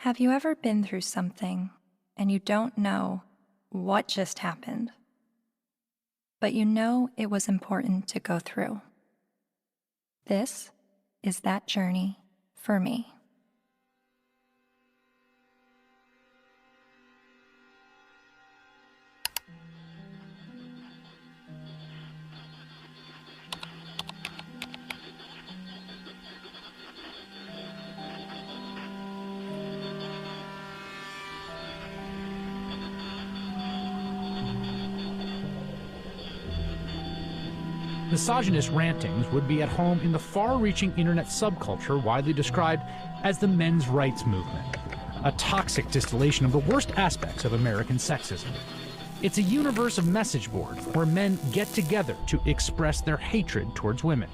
Have you ever been through something and you don't know what just happened, but you know it was important to go through? This is that journey for me. Misogynist rantings would be at home in the far-reaching internet subculture widely described as the men's rights movement, a toxic distillation of the worst aspects of American sexism. It's a universe of message boards where men get together to express their hatred towards women.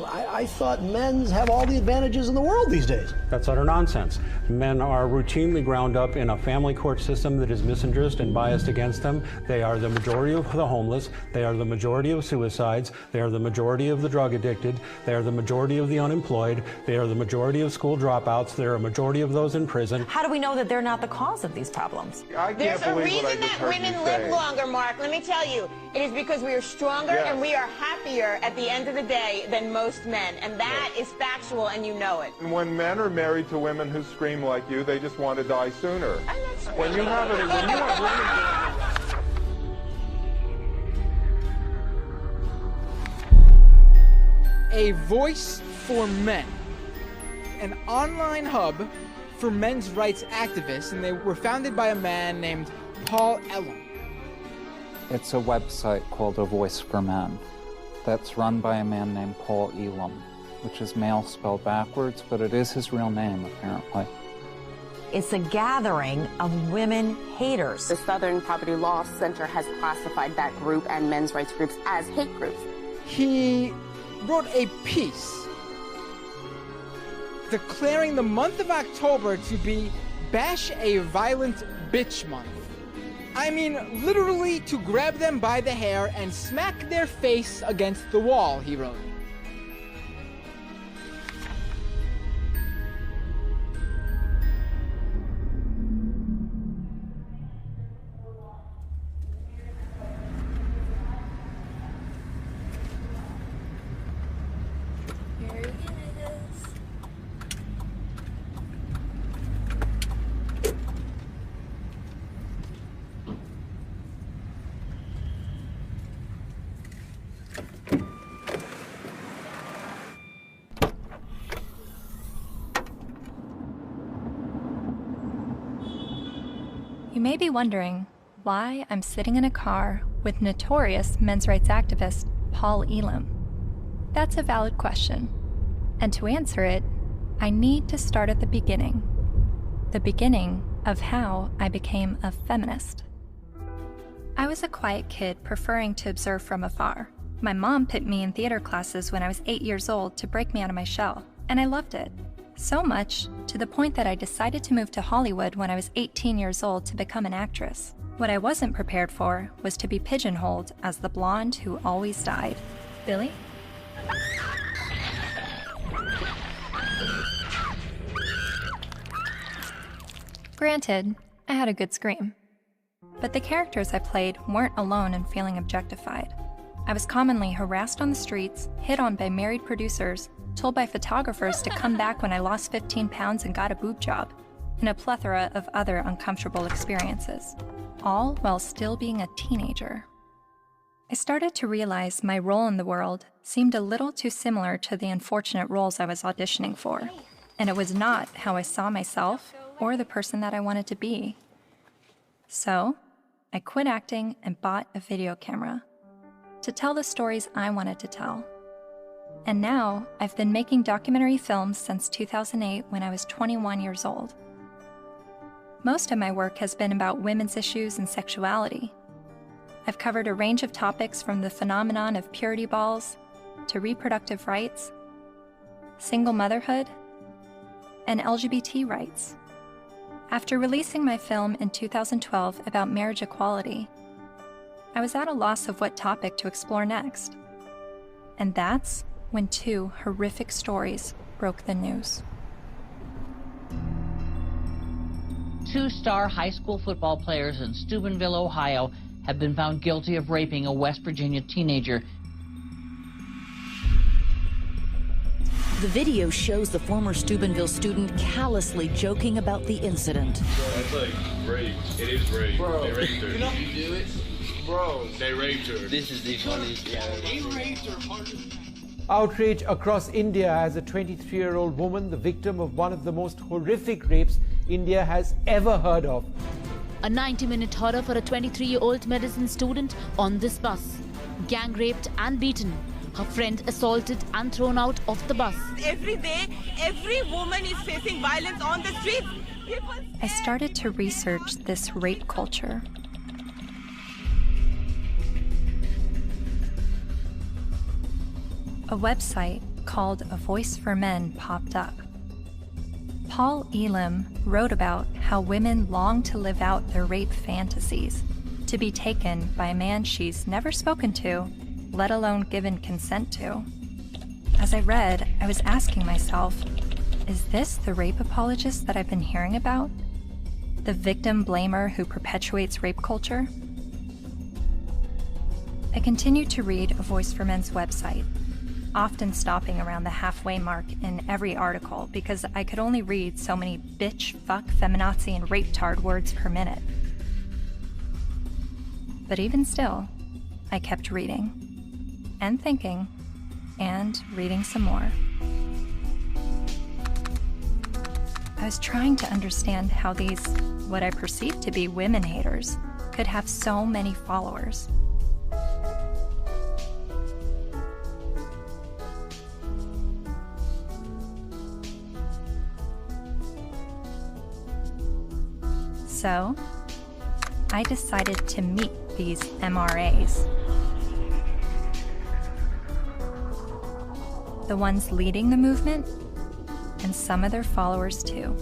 I thought men's have all the advantages in the world these days. That's utter nonsense. Men are routinely ground up in a family court system that is misandrist and biased against them. They are the majority of the homeless. They are the majority of suicides. They are the majority of the drug addicted. They are the majority of the unemployed. They are the majority of school dropouts. They are a majority of those in prison. How do we know that they're not the cause of these problems? There's a reason that women live longer, Mark. Let me tell you. It is because we are stronger and we are happier at the end of the day than most men. And that is factual, and you know it. And when men are married to women who scream like you, they just want to die sooner. When you have A Voice for Men, an online hub for men's rights activists, and they were founded by a man named Paul Elam. It's a website called A Voice for Men that's run by a man named Paul Elam, which is male spelled backwards, but it is his real name, apparently. It's a gathering of women haters. The Southern Poverty Law Center has classified that group and men's rights groups as hate groups. He wrote a piece declaring the month of October to be Bash a Violent Bitch Month. I mean, literally to grab them by the hair and smack their face against the wall, he wrote. You may be wondering why I'm sitting in a car with notorious men's rights activist Paul Elam. That's a valid question, and to answer it, I need to start at the beginning of how I became a feminist. I was a quiet kid preferring to observe from afar. My mom put me in theater classes when I was 8 years old to break me out of my shell, and I loved it. So much, to the point that I decided to move to Hollywood when I was 18 years old to become an actress. What I wasn't prepared for was to be pigeonholed as the blonde who always died. Billy? Granted, I had a good scream. But the characters I played weren't alone in feeling objectified. I was commonly harassed on the streets, hit on by married producers, told by photographers to come back when I lost 15 pounds and got a boob job, and a plethora of other uncomfortable experiences, all while still being a teenager. I started to realize my role in the world seemed a little too similar to the unfortunate roles I was auditioning for, and it was not how I saw myself or the person that I wanted to be. So, I quit acting and bought a video camera to tell the stories I wanted to tell. And now, I've been making documentary films since 2008 when I was 21 years old. Most of my work has been about women's issues and sexuality. I've covered a range of topics from the phenomenon of purity balls to reproductive rights, single motherhood, and LGBT rights. After releasing my film in 2012 about marriage equality, I was at a loss of what topic to explore next. And that's when two horrific stories broke the news. 2-star high school football players in Steubenville, Ohio, have been found guilty of raping a West Virginia teenager. The video shows the former Steubenville student callously joking about the incident. That's like rape. It is rape. Bro, they raped her. You know you do it? Bro. They raped her. This is the funniest thing I've ever seen. Outrage across India as a 23-year-old woman, the victim of one of the most horrific rapes India has ever heard of. A 90-minute horror for a 23-year-old medicine student on this bus. Gang raped and beaten. Her friend assaulted and thrown out of the bus. Every day, every woman is facing violence on the streets. I started to research this rape culture. A website called A Voice for Men popped up. Paul Elam wrote about how women long to live out their rape fantasies, to be taken by a man she's never spoken to, let alone given consent to. As I read, I was asking myself, is this the rape apologist that I've been hearing about? The victim blamer who perpetuates rape culture? I continued to read A Voice for Men's website, often stopping around the halfway mark in every article because I could only read so many bitch, fuck, feminazi, and rape-tard words per minute. But even still, I kept reading, and thinking, and reading some more. I was trying to understand how these, what I perceived to be women haters, could have so many followers. So, I decided to meet these MRAs. The ones leading the movement, and some of their followers too.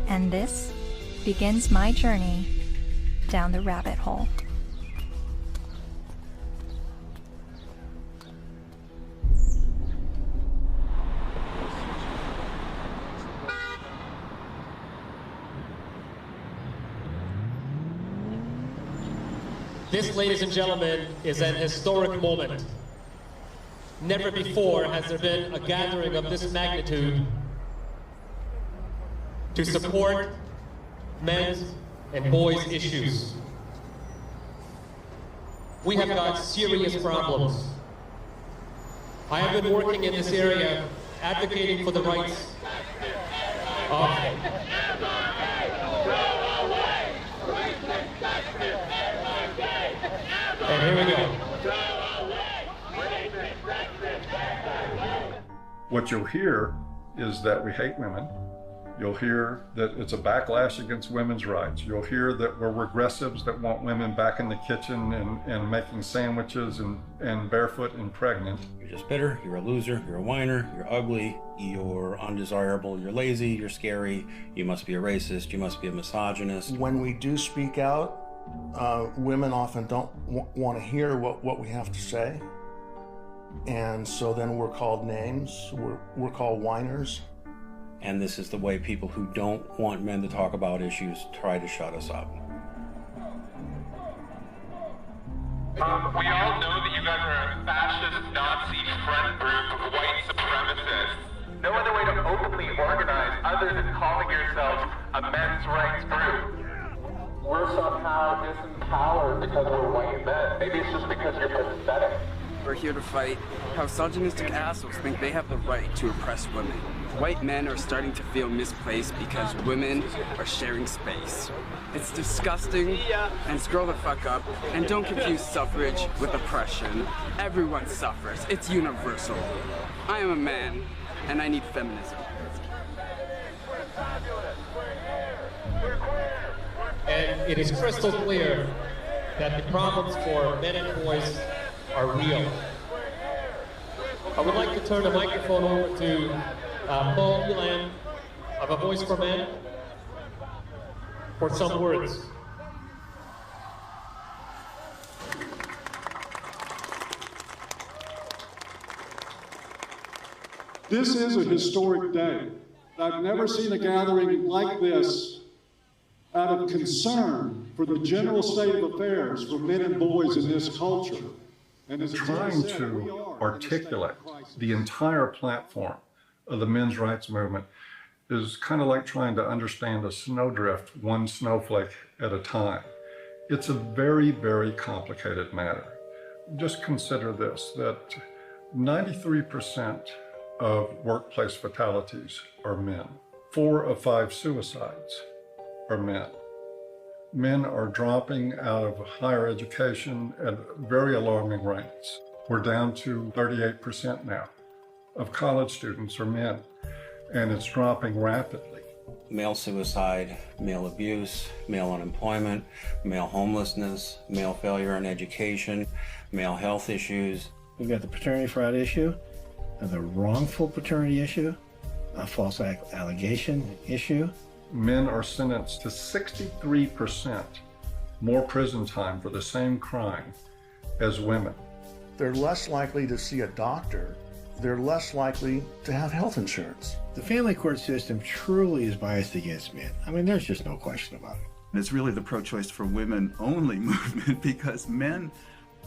And this begins my journey down the rabbit hole. This, ladies and gentlemen, is an historic moment. Never before has there been a gathering of this magnitude to support men's and boys' issues. We have got serious problems. I have been working in this area advocating for the rights of and here we go. What you'll hear is that we hate women. You'll hear that it's a backlash against women's rights. You'll hear that we're regressives that want women back in the kitchen and making sandwiches and barefoot and pregnant. You're just bitter, you're a loser, you're a whiner, you're ugly, you're undesirable, you're lazy, you're scary, you must be a racist, you must be a misogynist. When we do speak out, women often don't want to hear what we have to say. And so then we're called names, we're called whiners. And this is the way people who don't want men to talk about issues try to shut us up. We all know that you guys are a fascist, Nazi friend group of white supremacists. No other way to openly organize other than calling yourselves a men's rights group. We're somehow disempowered because we're white men. Maybe it's just because you're pathetic. We're here to fight how misogynistic assholes think they have the right to oppress women. White men are starting to feel misplaced because women are sharing space. It's disgusting, and scroll the fuck up, and don't confuse suffrage with oppression. Everyone suffers, it's universal. I am a man, and I need feminism. And it is crystal clear that the problems for men and boys are real. I would like to turn the microphone over to Paul Elam of A Voice for Men for some words. This is a historic day. I've never seen a gathering like this out of concern for the general state of affairs for men and boys in this culture. And as trying to articulate the entire platform of the men's rights movement is kind of like trying to understand a snowdrift one snowflake at a time. It's a very, very complicated matter. Just consider this, that 93% of workplace fatalities are men. 4 of 5 suicides are men. Men are dropping out of higher education at very alarming rates. We're down to 38% now of college students are men, and it's dropping rapidly. Male suicide, male abuse, male unemployment, male homelessness, male failure in education, male health issues. We've got the paternity fraud issue, the wrongful paternity issue, a false allegation issue. Men are sentenced to 63% more prison time for the same crime as women. They're less likely to see a doctor. They're less likely to have health insurance. The family court system truly is biased against men. I mean, there's just no question about it. It's really the pro-choice for women only movement, because men,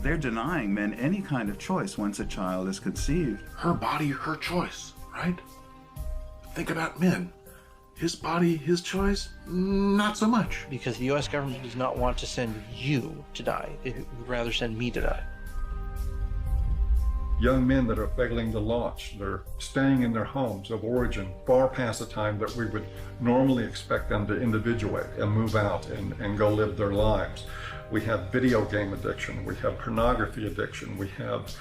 they're denying men any kind of choice once a child is conceived. Her body, her choice, right? Think about men. His body, his choice, not so much. Because the U.S. government does not want to send you to die. It would rather send me to die. Young men that are failing to launch, they're staying in their homes of origin far past the time that we would normally expect them to individuate and move out and go live their lives. We have video game addiction, we have pornography addiction, we have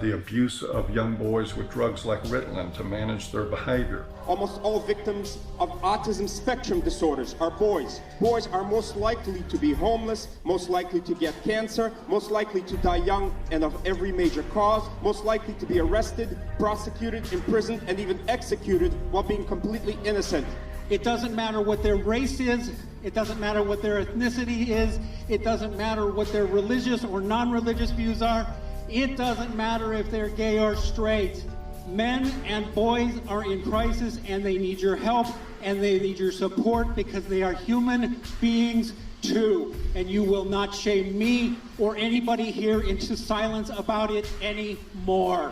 the abuse of young boys with drugs like Ritalin to manage their behavior. Almost all victims of autism spectrum disorders are boys. Boys are most likely to be homeless, most likely to get cancer, most likely to die young and of every major cause, most likely to be arrested, prosecuted, imprisoned, and even executed while being completely innocent. It doesn't matter what their race is, it doesn't matter what their ethnicity is, it doesn't matter what their religious or non-religious views are. It doesn't matter if they're gay or straight. Men and boys are in crisis, and they need your help and they need your support, because they are human beings too. And you will not shame me or anybody here into silence about it anymore.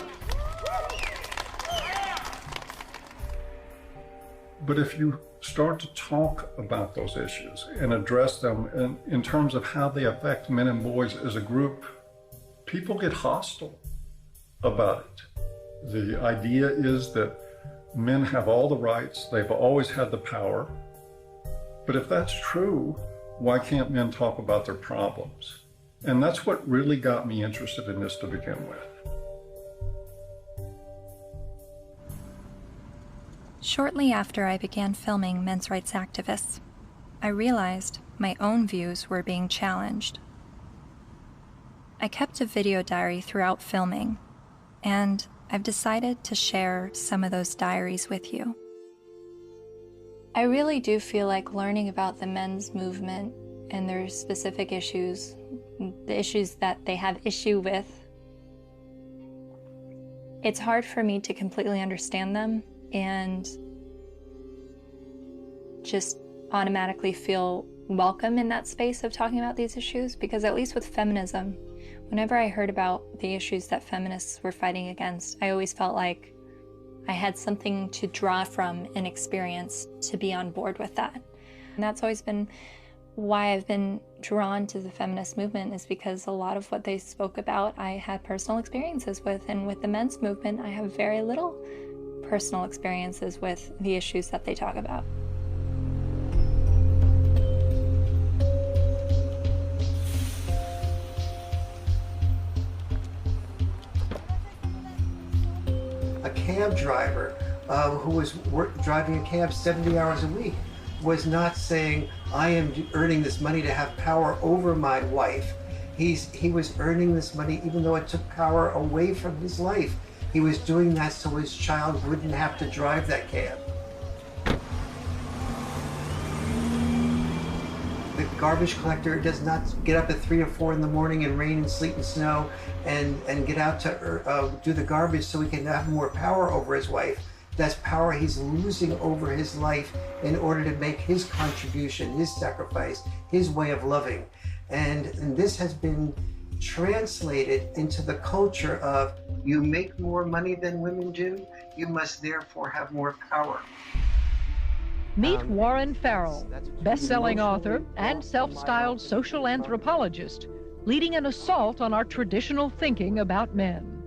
But if you start to talk about those issues and address them in terms of how they affect men and boys as a group, people get hostile about it. The idea is that men have all the rights, they've always had the power. But if that's true, why can't men talk about their problems? And that's what really got me interested in this to begin with. Shortly after I began filming men's rights activists, I realized my own views were being challenged. I kept a video diary throughout filming, and I've decided to share some of those diaries with you. I really do feel like learning about the men's movement and their specific issues, the issues that they have issue with, it's hard for me to completely understand them and just automatically feel welcome in that space of talking about these issues, because at least with feminism, whenever I heard about the issues that feminists were fighting against, I always felt like I had something to draw from and experience to be on board with that. And that's always been why I've been drawn to the feminist movement, is because a lot of what they spoke about I had personal experiences with, and with the men's movement I have very little personal experiences with the issues that they talk about. A cab driver who was driving a cab 70 hours a week was not saying, I am earning this money to have power over my wife. He was earning this money even though it took power away from his life. He was doing that so his child wouldn't have to drive that cab. The garbage collector does not get up at 3 or 4 in the morning in rain and sleet and snow and get out to do the garbage so he can have more power over his wife. That's power he's losing over his life in order to make his contribution, his sacrifice, his way of loving. And this has been translated into the culture of, you make more money than women do, you must therefore have more power. Meet Warren Farrell, best-selling author and self-styled social anthropologist, leading an assault on our traditional thinking about men.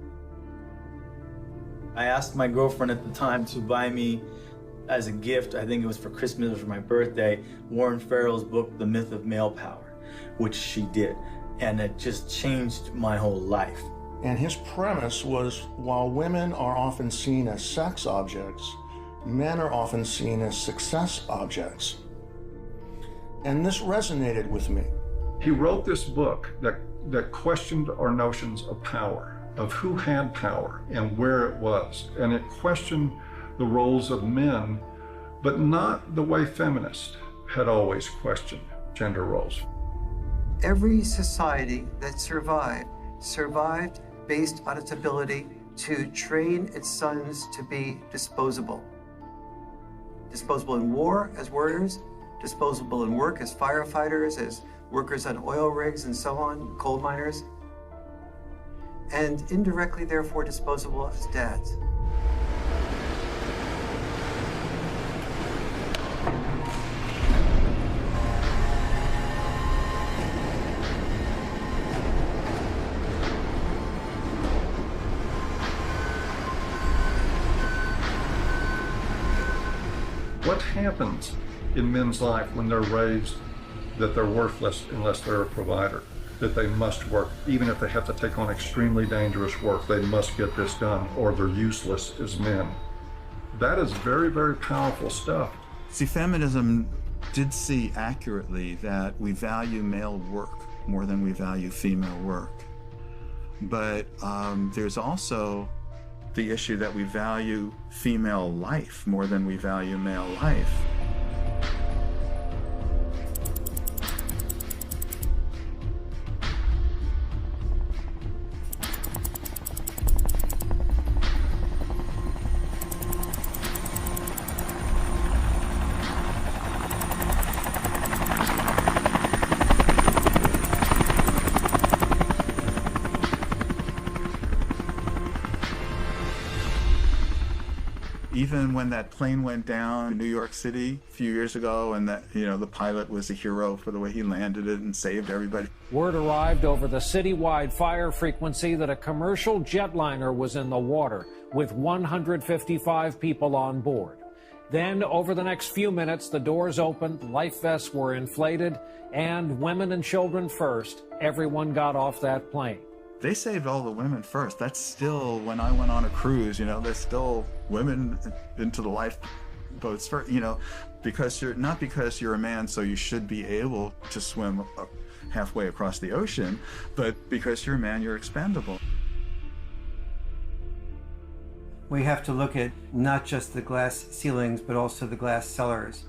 I asked my girlfriend at the time to buy me as a gift, I think it was for Christmas or for my birthday, Warren Farrell's book, The Myth of Male Power, which she did. And it just changed my whole life. And his premise was, while women are often seen as sex objects, men are often seen as success objects. And this resonated with me. He wrote this book that questioned our notions of power, of who had power and where it was. And it questioned the roles of men, but not the way feminists had always questioned gender roles. Every society that survived based on its ability to train its sons to be disposable. Disposable in war as warriors, disposable in work as firefighters, as workers on oil rigs and so on, coal miners, and indirectly, therefore, disposable as dads. What happens in men's life when they're raised that they're worthless unless they're a provider? That they must work, even if they have to take on extremely dangerous work, they must get this done or they're useless as men. That is very, very powerful stuff. See, feminism did see accurately that we value male work more than we value female work. But there's also the issue that we value female life more than we value male life. Even when that plane went down in New York City a few years ago, and that, the pilot was a hero for the way he landed it and saved everybody. Word arrived over the citywide fire frequency that a commercial jetliner was in the water with 155 people on board. Then, over the next few minutes, the doors opened, life vests were inflated, and women and children first, everyone got off that plane. They saved all the women first. That's still, when I went on a cruise, there's still women into the lifeboats first, not because you're a man, so you should be able to swim halfway across the ocean, but because you're a man, you're expendable. We have to look at not just the glass ceilings, but also the glass cellars.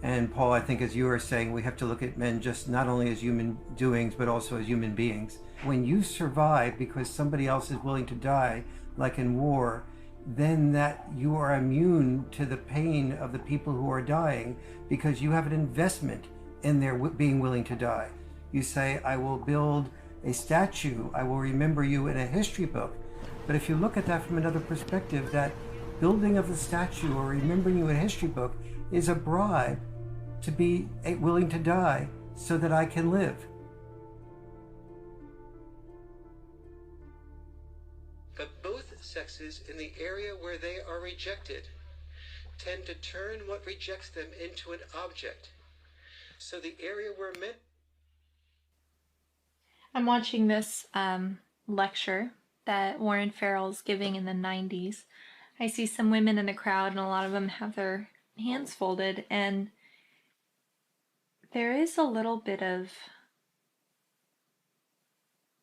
And Paul, I think as you were saying, we have to look at men just not only as human doings, but also as human beings. When you survive because somebody else is willing to die, like in war, then that you are immune to the pain of the people who are dying because you have an investment in their being willing to die. You say, I will build a statue, I will remember you in a history book. But if you look at that from another perspective, that building of the statue or remembering you in a history book is a bribe to be willing to die so that I can live. But both sexes, in the area where they are rejected, tend to turn what rejects them into an object. So the area where men... I'm watching this lecture that Warren Farrell's giving in the 90s. I see some women in the crowd and a lot of them have their hands folded, and there is a little bit of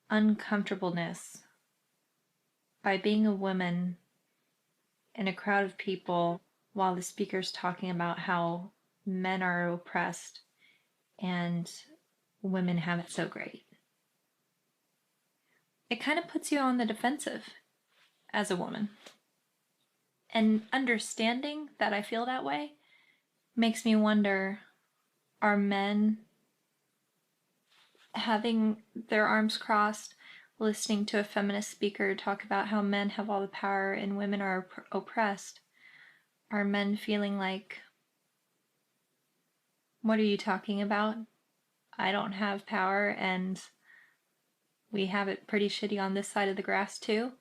uncomfortableness by being a woman in a crowd of people while the speaker's talking about how men are oppressed and women have it so great. It kind of puts you on the defensive as a woman. And understanding that I feel that way makes me wonder, are men having their arms crossed, listening to a feminist speaker talk about how men have all the power and women are oppressed? Are men feeling like, what are you talking about? I don't have power and we have it pretty shitty on this side of the grass too?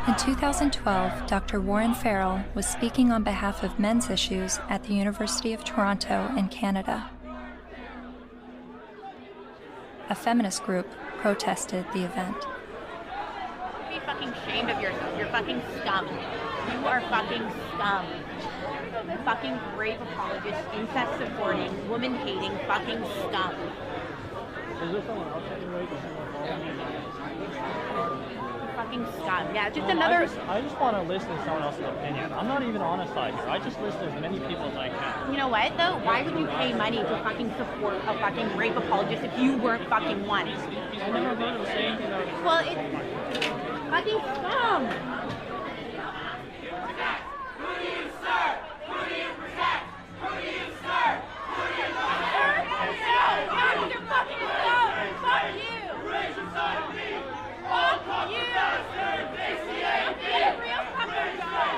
In 2012, Dr. Warren Farrell was speaking on behalf of men's issues at the University of Toronto in Canada. A feminist group protested the event. Be fucking ashamed of yourself. You're fucking scum. You are fucking scum. Fucking rape apologist, incest supporting, woman hating, fucking scum. Is there someone else that can rape Fucking scum. Yeah, just another. I just want to listen to someone else's opinion. I'm not even on a side here. I just listen to as many people as I can. You know what though? Why would you pay money to fucking support a fucking rape apologist if you weren't fucking one? I never heard him say anything about it. Well, it's fucking scum. Who do you serve? Who do you protect? Who do you serve? Who do you protect? You're fucking scum. Fuck you. Raise your side of me. All cops are bastard. ACAB. Real fucking scum.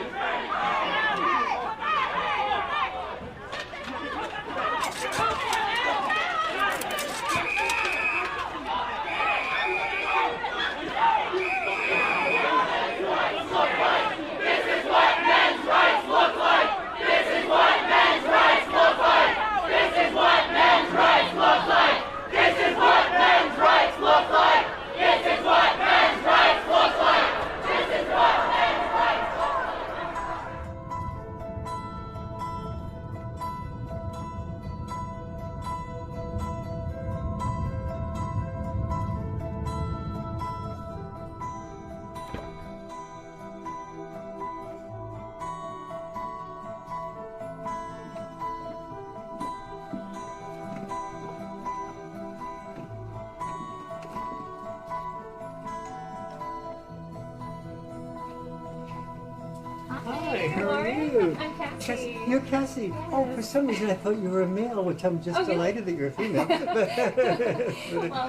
Hi, how are you? I'm Cassie. You're Cassie. Oh, for some reason I thought you were a male, which I'm just delighted that you're a female. Well,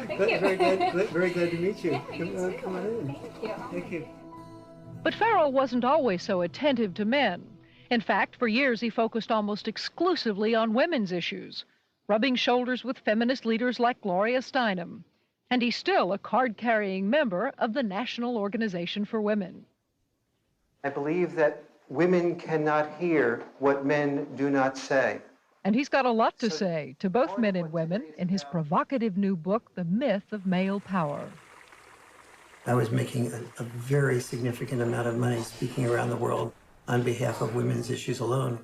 thank you. Very glad to meet you. Yeah, you too. Come on in. Thank you. Thank you. But Farrell wasn't always so attentive to men. In fact, for years he focused almost exclusively on women's issues, rubbing shoulders with feminist leaders like Gloria Steinem. And he's still a card-carrying member of the National Organization for Women. I believe that women cannot hear what men do not say. And he's got a lot to say to both men and women in his provocative new book, The Myth of Male Power. I was making a very significant amount of money speaking around the world on behalf of women's issues alone.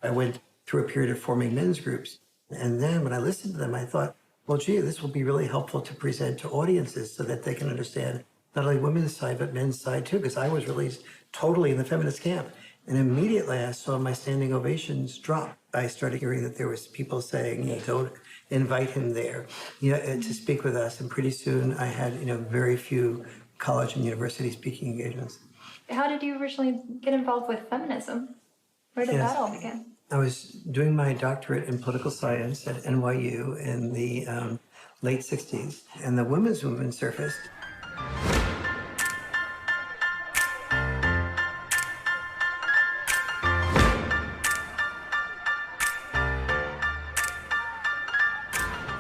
I went through a period of forming men's groups. And then when I listened to them, I thought, well, gee, this will be really helpful to present to audiences so that they can understand not only women's side, but men's side too, because I was really totally in the feminist camp. And immediately I saw my standing ovations drop. I started hearing that there was people saying, don't invite him there, to speak with us. And pretty soon I had, very few college and university speaking engagements. How did you originally get involved with feminism? Where did that all begin? I was doing my doctorate in political science at NYU in the late 60s, and the women's movement surfaced.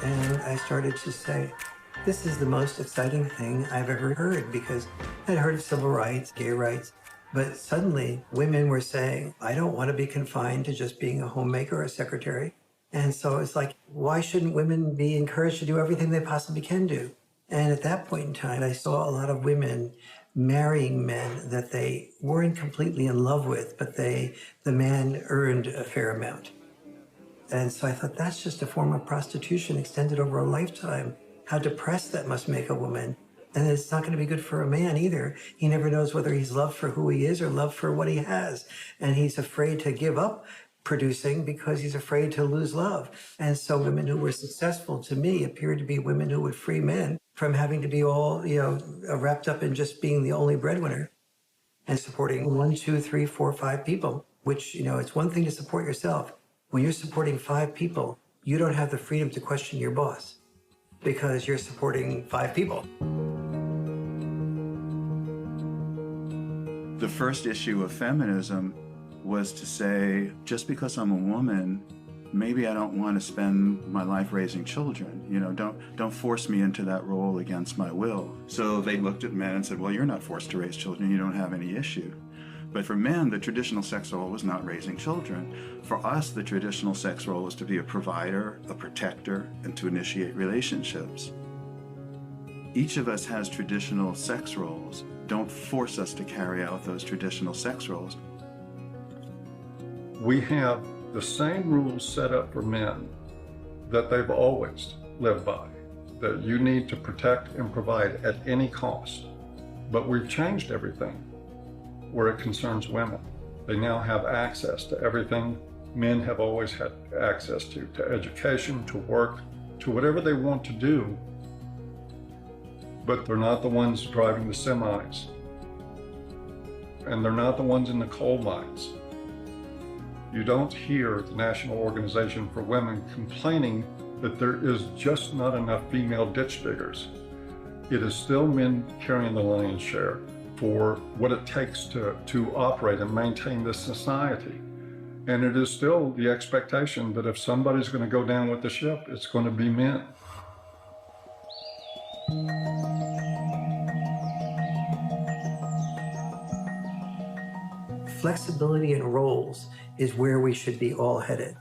And I started to say, this is the most exciting thing I've ever heard, because I'd heard of civil rights, gay rights, But suddenly, women were saying, I don't want to be confined to just being a homemaker or a secretary. And so it's like, why shouldn't women be encouraged to do everything they possibly can do? And at that point in time, I saw a lot of women marrying men that they weren't completely in love with, but the man earned a fair amount. And so I thought, that's just a form of prostitution extended over a lifetime. How depressed that must make a woman. And it's not going to be good for a man either. He never knows whether he's loved for who he is or loved for what he has. And he's afraid to give up producing because he's afraid to lose love. And so women who were successful to me appeared to be women who would free men from having to be all, wrapped up in just being the only breadwinner and supporting 1, 2, 3, 4, 5 people, which, it's one thing to support yourself. When you're supporting 5 people, you don't have the freedom to question your boss because you're supporting 5 people. The first issue of feminism was to say, just because I'm a woman, maybe I don't want to spend my life raising children. Don't force me into that role against my will. So they looked at men and said, well, you're not forced to raise children. You don't have any issue. But for men, the traditional sex role was not raising children. For us, the traditional sex role was to be a provider, a protector, and to initiate relationships. Each of us has traditional sex roles. Don't force us to carry out those traditional sex roles. We have the same rules set up for men that they've always lived by, that you need to protect and provide at any cost. But we've changed everything where it concerns women. They now have access to everything men have always had access to education, to work, to whatever they want to do. But they're not the ones driving the semis. And they're not the ones in the coal mines. You don't hear the National Organization for Women complaining that there is just not enough female ditch diggers. It is still men carrying the lion's share for what it takes to operate and maintain this society. And it is still the expectation that if somebody's going to go down with the ship, it's going to be men. Flexibility in roles is where we should be all headed.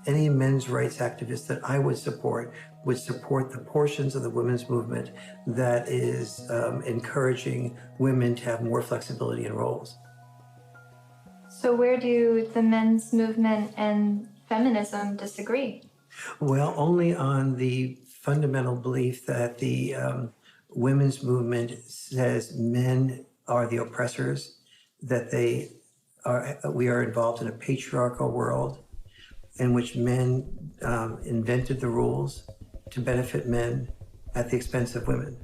Any men's rights activist that I would support the portions of the women's movement that is encouraging women to have more flexibility in roles. So where do the men's movement and feminism disagree? Well, only on the fundamental belief that the women's movement says men are the oppressors, that we are involved in a patriarchal world in which men invented the rules to benefit men at the expense of women.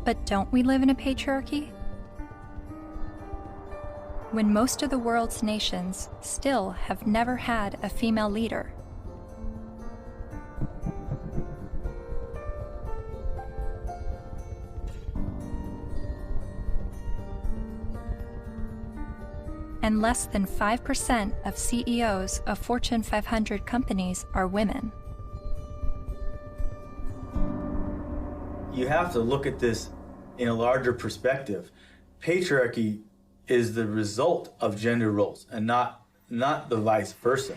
But don't we live in a patriarchy? When most of the world's nations still have never had a female leader. And less than 5% of CEOs of Fortune 500 companies are women. You have to look at this in a larger perspective. Patriarchy is the result of gender roles and not the vice versa.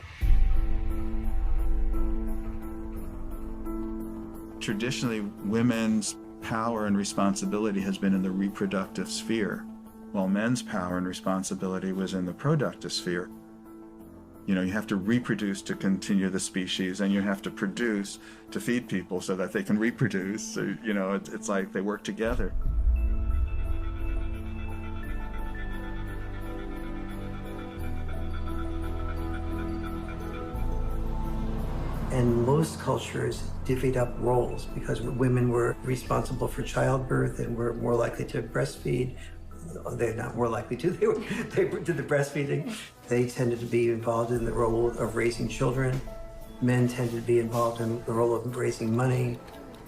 Traditionally, women's power and responsibility has been in the reproductive sphere, while men's power and responsibility was in the productive sphere. You have to reproduce to continue the species, and you have to produce to feed people so that they can reproduce. So, it's like they work together. And most cultures divvied up roles because women were responsible for childbirth and were more likely to breastfeed. They're not more likely to, they did the breastfeeding. They tended to be involved in the role of raising children. Men tended to be involved in the role of raising money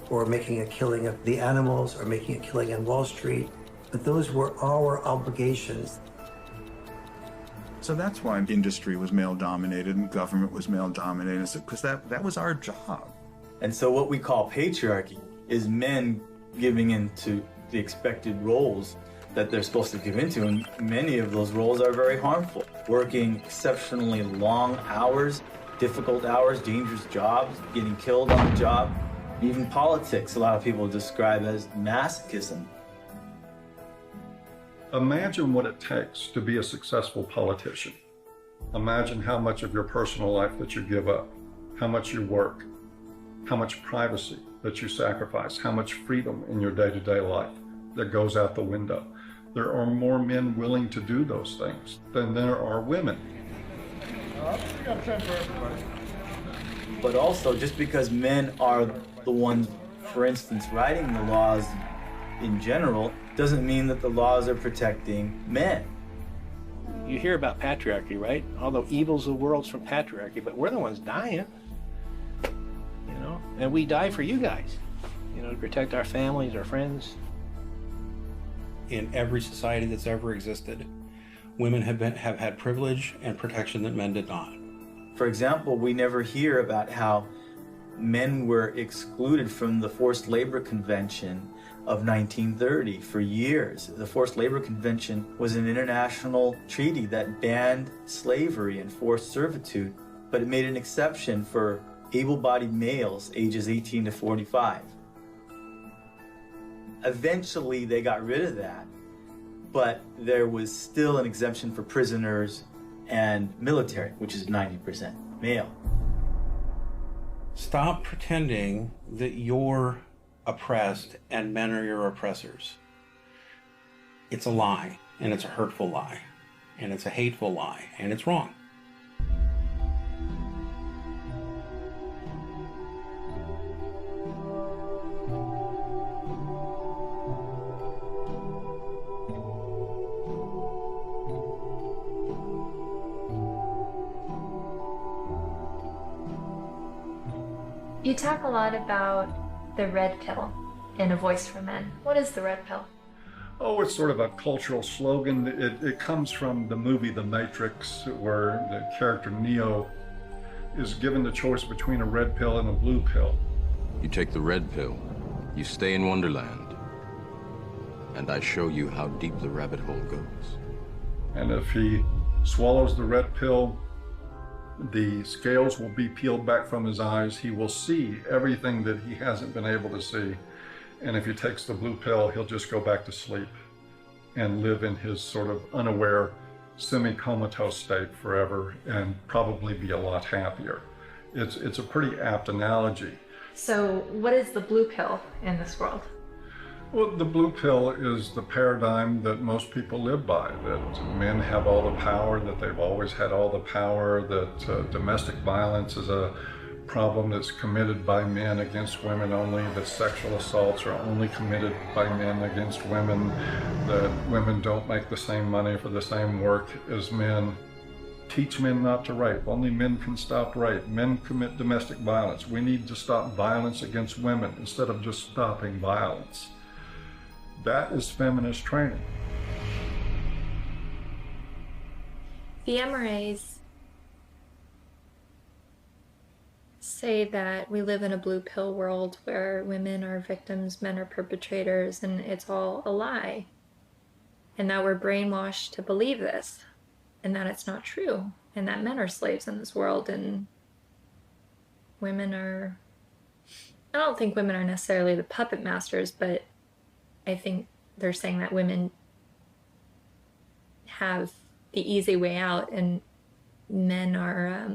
or making a killing of the animals or making a killing on Wall Street. But those were our obligations. So that's why industry was male-dominated and government was male-dominated, because that was our job. And so what we call patriarchy is men giving into the expected roles that they're supposed to give into, and many of those roles are very harmful. Working exceptionally long hours, difficult hours, dangerous jobs, getting killed on the job. Even politics, a lot of people describe as masochism. Imagine what it takes to be a successful politician. Imagine how much of your personal life that you give up, how much you work, how much privacy that you sacrifice, how much freedom in your day-to-day life that goes out the window. There are more men willing to do those things than there are women. We got time for everybody. But also, just because men are the ones, for instance, writing the laws in general, doesn't mean that the laws are protecting men. You hear about patriarchy, right? All the evils of the world's from patriarchy, but we're the ones dying. You know, and we die for you guys, you know, to protect our families, our friends. In every society that's ever existed, women have had privilege and protection that men did not. For example, we never hear about how men were excluded from the Forced Labor Convention of 1930 for years. The Forced Labor Convention was an international treaty that banned slavery and forced servitude, but it made an exception for able-bodied males ages 18 to 45. Eventually, they got rid of that, but there was still an exemption for prisoners and military, which is 90% male. Stop pretending that you're oppressed and men are your oppressors. It's a lie, and it's a hurtful lie, and it's a hateful lie, and it's wrong. You talk a lot about the red pill in A Voice for Men. What is the red pill? Oh, it's sort of a cultural slogan. It comes from the movie The Matrix, where the character Neo is given the choice between a red pill and a blue pill. You take the red pill, you stay in Wonderland, and I show you how deep the rabbit hole goes. And if he swallows the red pill, the scales will be peeled back from his eyes. He will see everything that he hasn't been able to see. And if he takes the blue pill, he'll just go back to sleep and live in his sort of unaware, semi-comatose state forever and probably be a lot happier. It's a pretty apt analogy. So what is the blue pill in this world? Well, the blue pill is the paradigm that most people live by, that men have all the power, that they've always had all the power, that domestic violence is a problem that's committed by men against women only, that sexual assaults are only committed by men against women, that women don't make the same money for the same work as men. Teach men not to rape. Only men can stop rape. Men commit domestic violence. We need to stop violence against women instead of just stopping violence. That is feminist training. The MRAs say that we live in a blue pill world where women are victims, men are perpetrators, and it's all a lie. And that we're brainwashed to believe this, and that it's not true, and that men are slaves in this world, and women are... I don't think women are necessarily the puppet masters, but I think they're saying that women have the easy way out, and men are,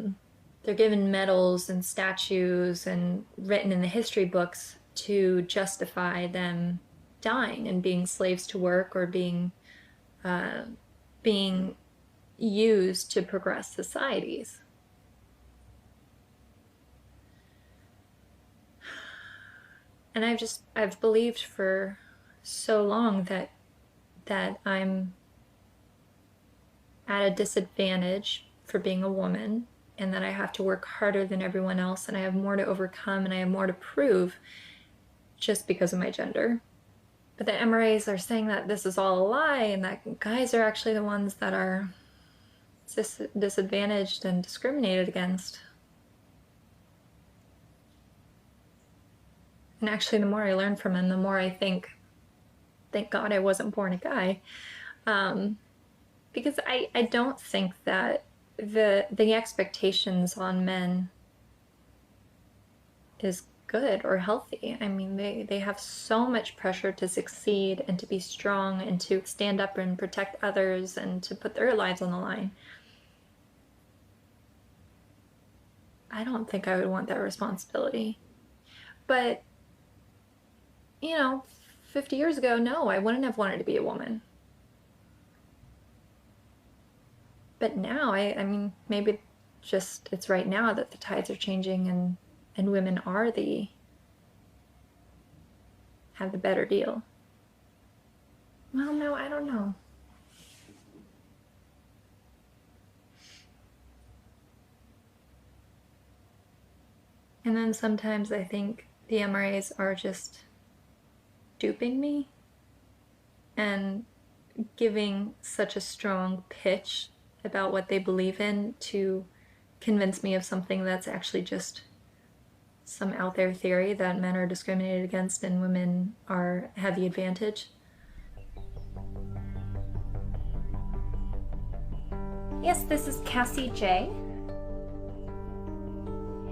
they're given medals and statues and written in the history books to justify them dying and being slaves to work or being used to progress societies. And I've believed for so long that I'm at a disadvantage for being a woman, and that I have to work harder than everyone else, and I have more to overcome, and I have more to prove just because of my gender. But the MRAs are saying that this is all a lie, and that guys are actually the ones that are disadvantaged and discriminated against. And actually, the more I learn from them, the more I think thank God I wasn't born a guy. Because I don't think that the expectations on men is good or healthy. I mean, they have so much pressure to succeed and to be strong and to stand up and protect others and to put their lives on the line. I don't think I would want that responsibility. But, you know, 50 years ago, no, I wouldn't have wanted to be a woman. But now, I mean, maybe just it's right now that the tides are changing and women are have the better deal. Well, no, I don't know. And then sometimes I think the MRAs are just duping me and giving such a strong pitch about what they believe in to convince me of something that's actually just some out there theory that men are discriminated against and women have the advantage. Yes, this is Cassie J.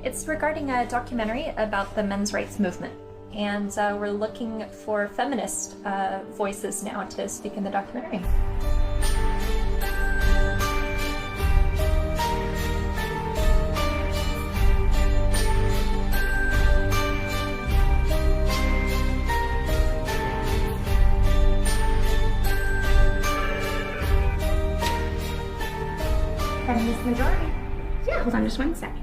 It's regarding a documentary about the men's rights movement, and we're looking for feminist voices now to speak in the documentary. Feminist majority. Yeah, hold on just 1 second.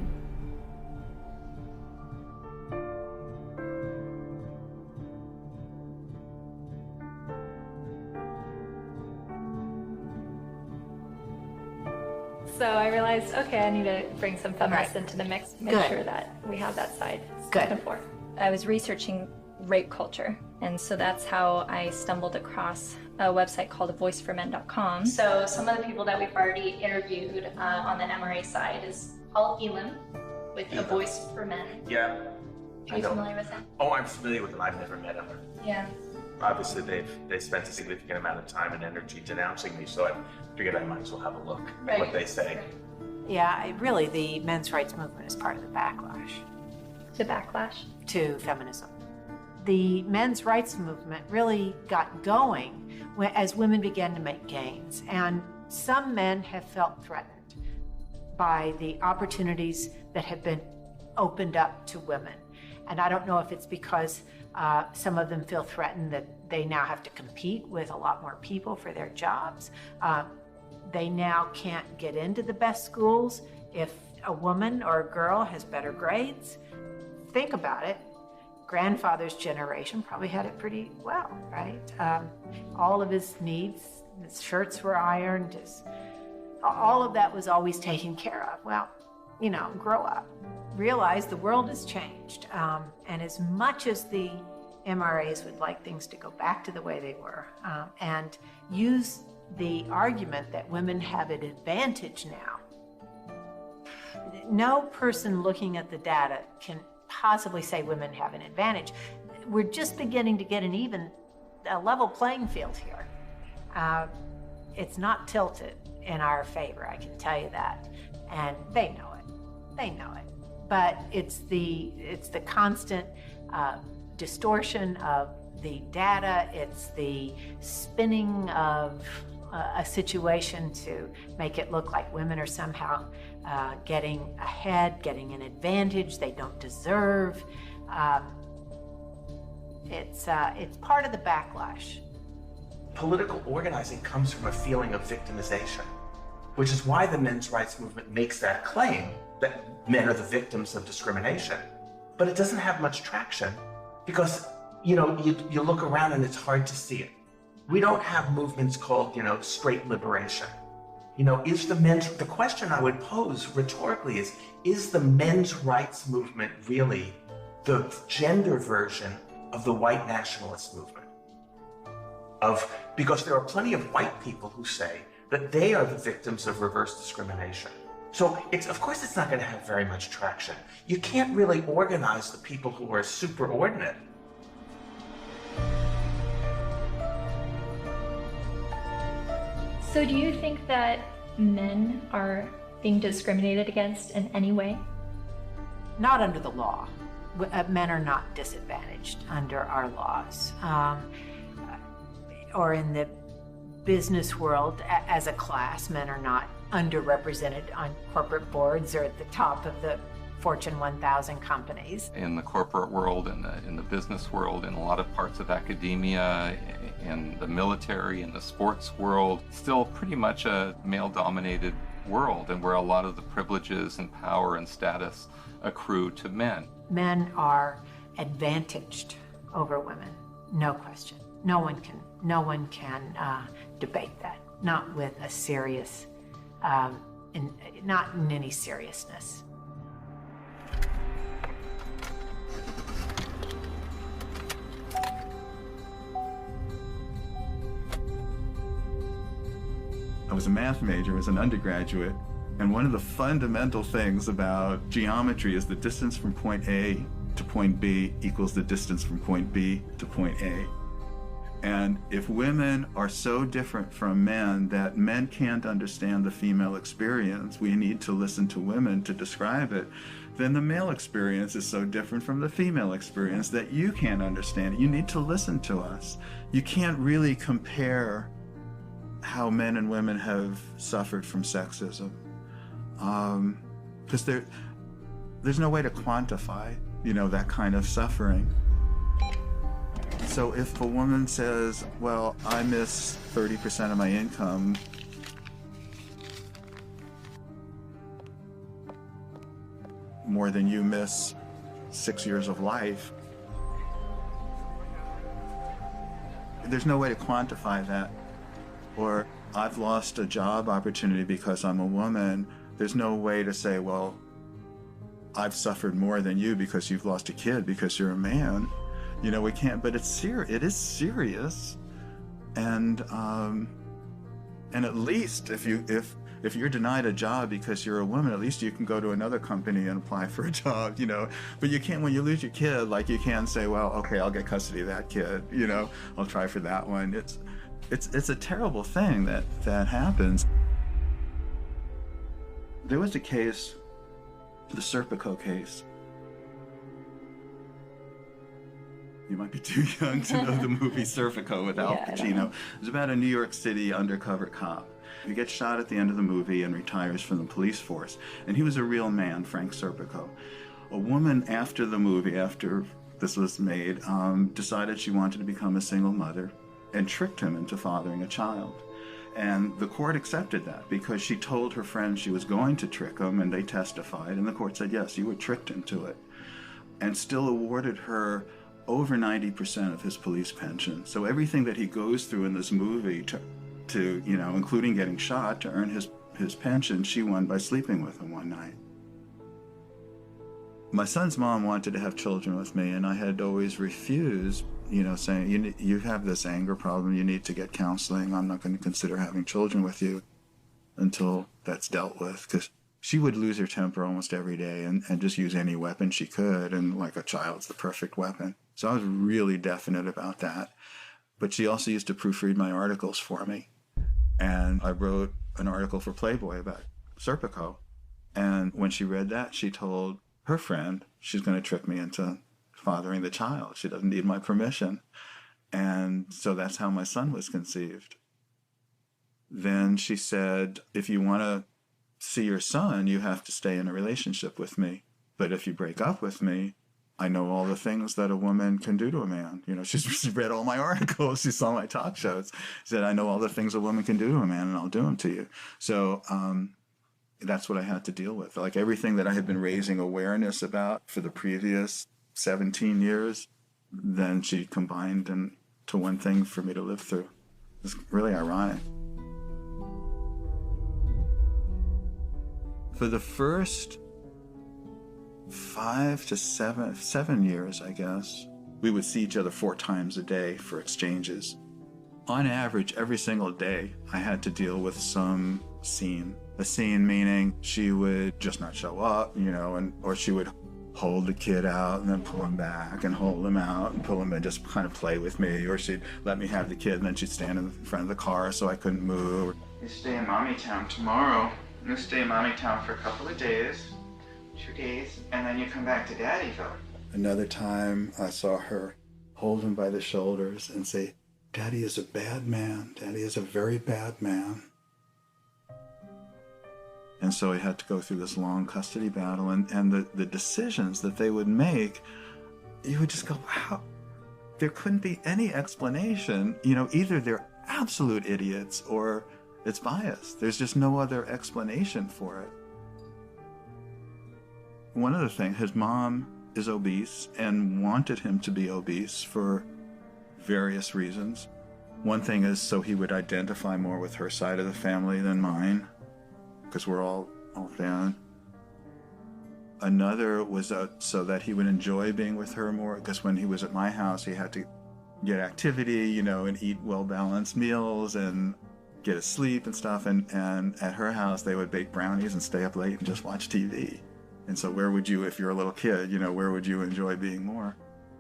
So I realized, okay, I need to bring some feminists into the mix, make sure that we have that side spoken for. I was researching rape culture, and so that's how I stumbled across a website called avoiceformen.com. So some of the people that we've already interviewed on the MRA side is Paul Elam with A Voice for Men. Yeah. Are you familiar with him? Oh, I'm familiar with them. I've never met him. Yeah. Obviously, they've spent a significant amount of time and energy denouncing me, so I figured I might as well have a look at what they say. Yeah, really, the men's rights movement is part of the backlash. The backlash? To feminism. The men's rights movement really got going as women began to make gains, and some men have felt threatened by the opportunities that have been opened up to women. And I don't know if it's because some of them feel threatened that they now have to compete with a lot more people for their jobs. They now can't get into the best schools if a woman or a girl has better grades. Think about it. Grandfather's generation probably had it pretty well, right? All of his needs, his shirts were ironed, all of that was always taken care of. Well, you know, grow up. Realize the world has changed. And as much as the MRAs would like things to go back to the way they were, and use the argument that women have an advantage now, no person looking at the data can possibly say women have an advantage. We're just beginning to get a level playing field here. It's not tilted in our favor, I can tell you that. And they know it. They know it. But it's the constant distortion of the data. It's the spinning of a situation to make it look like women are somehow getting ahead, getting an advantage they don't deserve. It's part of the backlash. Political organizing comes from a feeling of victimization, which is why the men's rights movement makes that claim that men are the victims of discrimination. But it doesn't have much traction because, you know, you look around and it's hard to see it. We don't have movements called, you know, straight liberation. You know, the question I would pose rhetorically is the men's rights movement really the gender version of the white nationalist movement? Because there are plenty of white people who say that they are the victims of reverse discrimination. So of course it's not going to have very much traction. You can't really organize the people who are superordinate. So do you think that men are being discriminated against in any way? Not under the law. Men are not disadvantaged under our laws. Or in the business world, as a class, men are not underrepresented on corporate boards or at the top of the Fortune 1000 companies. In the corporate world, in the business world, in a lot of parts of academia, in the military, in the sports world, still pretty much a male-dominated world, and where a lot of the privileges and power and status accrue to men. Men are advantaged over women, no question. No one can debate that, not with a serious, not in any seriousness. I was a math major as an undergraduate, and one of the fundamental things about geometry is the distance from point A to point B equals the distance from point B to point A. And if women are so different from men that men can't understand the female experience, we need to listen to women to describe it, then the male experience is so different from the female experience that you can't understand it. You need to listen to us. You can't really compare how men and women have suffered from sexism, because there's no way to quantify, that kind of suffering. So if a woman says, well, I miss 30% of my income, more than you miss 6 years of life, there's no way to quantify that. Or I've lost a job opportunity because I'm a woman. There's no way to say, well, I've suffered more than you because you've lost a kid because you're a man. We can't, but it is serious. And at least if you're denied a job because you're a woman, at least you can go to another company and apply for a job, But you can't, when you lose your kid, like you can't say, well, okay, I'll get custody of that kid, I'll try for that one. It's a terrible thing that happens. There was a case, the Serpico case. You might be too young to know the movie Serpico with Al Pacino. It was about a New York City undercover cop. He gets shot at the end of the movie and retires from the police force. And he was a real man, Frank Serpico. A woman after the movie, after this was made, decided she wanted to become a single mother and tricked him into fathering a child. And the court accepted that because she told her friends she was going to trick him, and they testified, and the court said, yes, you were tricked into it, and still awarded her over 90% of his police pension. So everything that he goes through in this movie to including getting shot to earn his pension, she won by sleeping with him one night. My son's mom wanted to have children with me, and I had always refused, saying, you have this anger problem, you need to get counseling, I'm not going to consider having children with you until that's dealt with, because she would lose her temper almost every day and just use any weapon she could, and like a child's the perfect weapon. So I was really definite about that. But she also used to proofread my articles for me. And I wrote an article for Playboy about Serpico. And when she read that, she told her friend she's going to trick me into fathering the child. She doesn't need my permission. And so that's how my son was conceived. Then she said, if you want to see your son, you have to stay in a relationship with me. But if you break up with me, I know all the things that a woman can do to a man. She read all my articles. She saw my talk shows. She said, I know all the things a woman can do to a man, and I'll do them to you. So that's what I had to deal with. Like everything that I had been raising awareness about for the previous 17 years, then she combined into one thing for me to live through. It's really ironic. For the first 5 to 7 years, I guess, we would see each other 4 times a day for exchanges. On average, every single day, I had to deal with some scene. A scene meaning she would just not show up, or she would hold the kid out and then pull him back and hold him out and pull him and just kind of play with me, or she'd let me have the kid and then she'd stand in front of the car so I couldn't move. You stay in Mommy Town tomorrow. You stay in Mommy Town for a couple of days, 2 days, and then you come back to Daddyville. Another time I saw her hold him by the shoulders and say, Daddy is a bad man. Daddy is a very bad man. And so he had to go through this long custody battle, and the decisions that they would make, you would just go, wow, there couldn't be any explanation. You know, either they're absolute idiots or it's biased. There's just no other explanation for it. One other thing, his mom is obese and wanted him to be obese for various reasons. One thing is so he would identify more with her side of the family than mine, because we're all thin. Another was so that he would enjoy being with her more, because when he was at my house, he had to get activity, you know, and eat well-balanced meals and get his sleep and stuff. And at her house, they would bake brownies and stay up late and just watch TV. And so where would you, if you're a little kid, you know, where would you enjoy being more?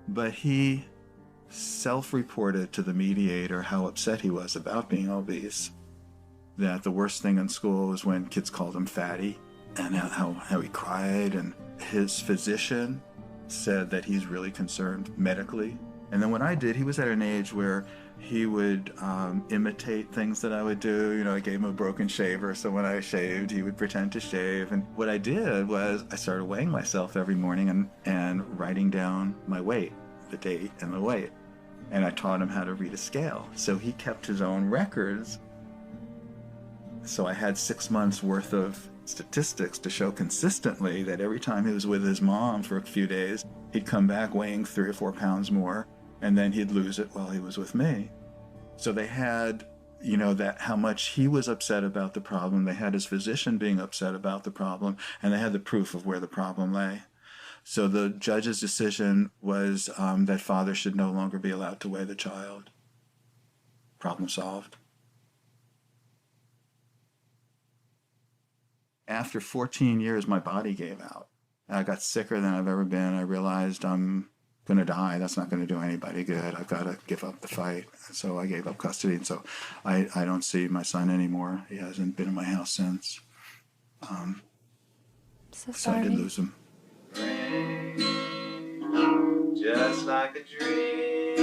But he self-reported to the mediator how upset he was about being obese, that the worst thing in school was when kids called him fatty, and how he cried. And his physician said that he's really concerned medically. And then what I did, he was at an age where he would imitate things that I would do. You know, I gave him a broken shaver, so when I shaved, he would pretend to shave. And what I did was I started weighing myself every morning and writing down my weight, the date and the weight. And I taught him how to read a scale. So he kept his own records. So I had 6 months worth of statistics to show consistently that every time he was with his mom for a few days, he'd come back weighing 3 or 4 pounds more, and then he'd lose it while he was with me. So they had, you know, that how much he was upset about the problem. They had his physician being upset about the problem, and they had the proof of where the problem lay. So the judge's decision was that father should no longer be allowed to weigh the child. Problem solved. After 14 years, my body gave out. I got sicker than I've ever been. I realized I'm going to die. That's not going to do anybody good. I've got to give up the fight. So I gave up custody. And so I don't see my son anymore. He hasn't been in my house since. So I did lose him. Just like a dream.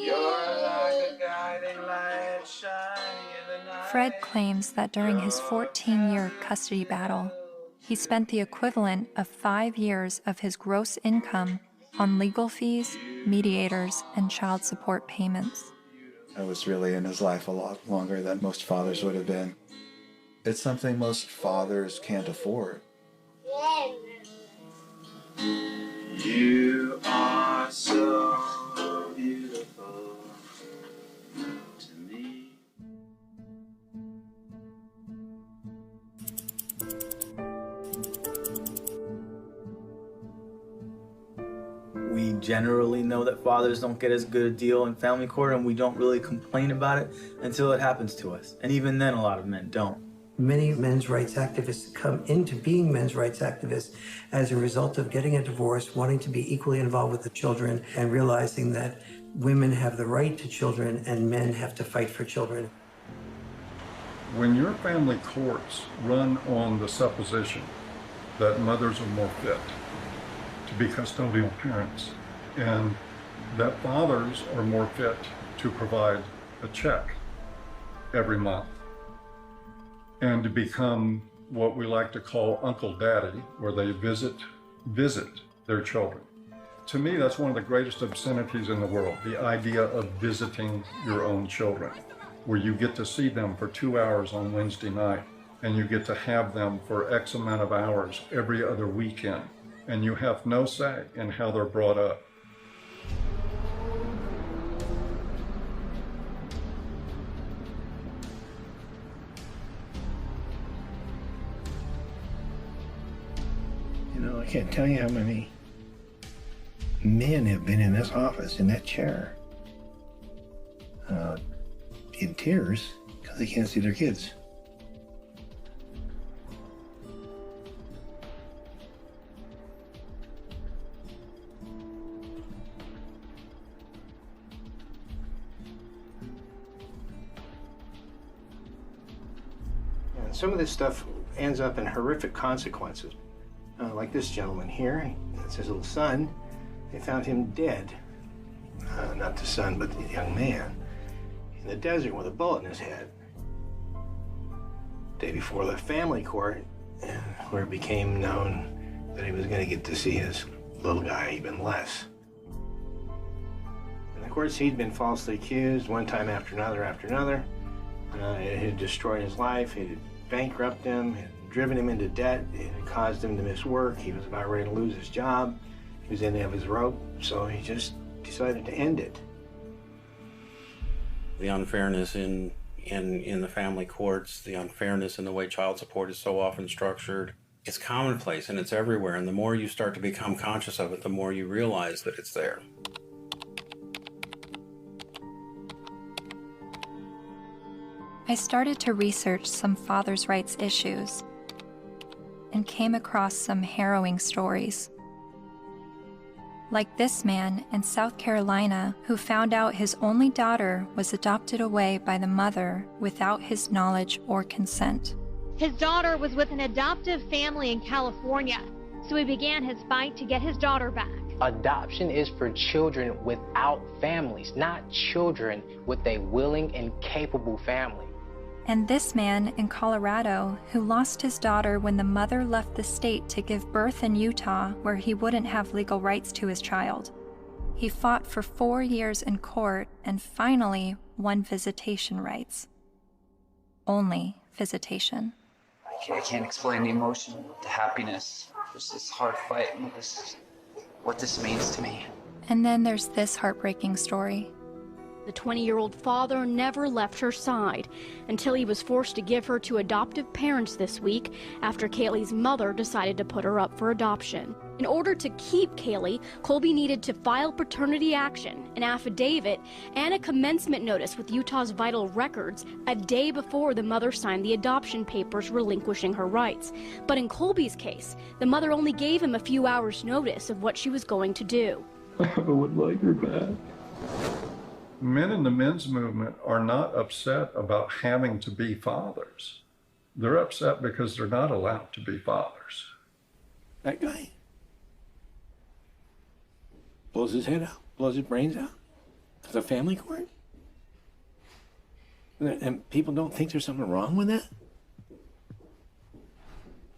You're like a guiding light shining in the night. Fred claims that during his 14-year custody battle, he spent the equivalent of 5 years of his gross income on legal fees, mediators, and child support payments. I was really in his life a lot longer than most fathers would have been. It's something most fathers can't afford. You are so beautiful to me. We generally know that fathers don't get as good a deal in family court, and we don't really complain about it until it happens to us. And even then, a lot of men don't. Many men's rights activists come into being men's rights activists as a result of getting a divorce, wanting to be equally involved with the children, and realizing that women have the right to children and men have to fight for children. When your family courts run on the supposition that mothers are more fit to be custodial parents and that fathers are more fit to provide a check every month and to become what we like to call Uncle Daddy, where they visit their children. To me, that's one of the greatest obscenities in the world, the idea of visiting your own children, where you get to see them for 2 hours on Wednesday night, and you get to have them for X amount of hours every other weekend, and you have no say in how they're brought up. You know, I can't tell you how many men have been in this office, in that chair, in tears because they can't see their kids. some of this stuff ends up in horrific consequences. Like this gentleman here, that's his little son. They found him dead. Not the son, but the young man. In the desert with a bullet in his head. Day before the family court, where it became known that he was going to get to see his little guy even less. And of course, he'd been falsely accused one time after another. It had destroyed his life. It had bankrupted him. It had driven him into debt. It had caused him to miss work. He was about ready to lose his job. He was in the end of his rope, so he just decided to end it. The unfairness in the family courts, the unfairness in the way child support is so often structured, it's commonplace and it's everywhere. And the more you start to become conscious of it, the more you realize that it's there. I started to research some fathers' rights issues and came across some harrowing stories. Like this man in South Carolina who found out his only daughter was adopted away by the mother without his knowledge or consent. His daughter was with an adoptive family in California, so he began his fight to get his daughter back. Adoption is for children without families, not children with a willing and capable family. And this man in Colorado who lost his daughter when the mother left the state to give birth in Utah where he wouldn't have legal rights to his child. He fought for 4 years in court and finally won visitation rights. Only visitation. I can't explain the emotion, the happiness, just this hard fight, and what this means to me. And then there's this heartbreaking story. The 20-year-old father never left her side until he was forced to give her to adoptive parents this week after Kaylee's mother decided to put her up for adoption. In order to keep Kaylee, Colby needed to file paternity action, an affidavit, and a commencement notice with Utah's Vital Records a day before the mother signed the adoption papers relinquishing her rights. But in Colby's case, the mother only gave him a few hours' notice of what she was going to do. I would like her back. Men in the men's movement are not upset about having to be fathers. They're upset because they're not allowed to be fathers. That guy blows his head out, blows his brains out at the family court. And people don't think there's something wrong with that?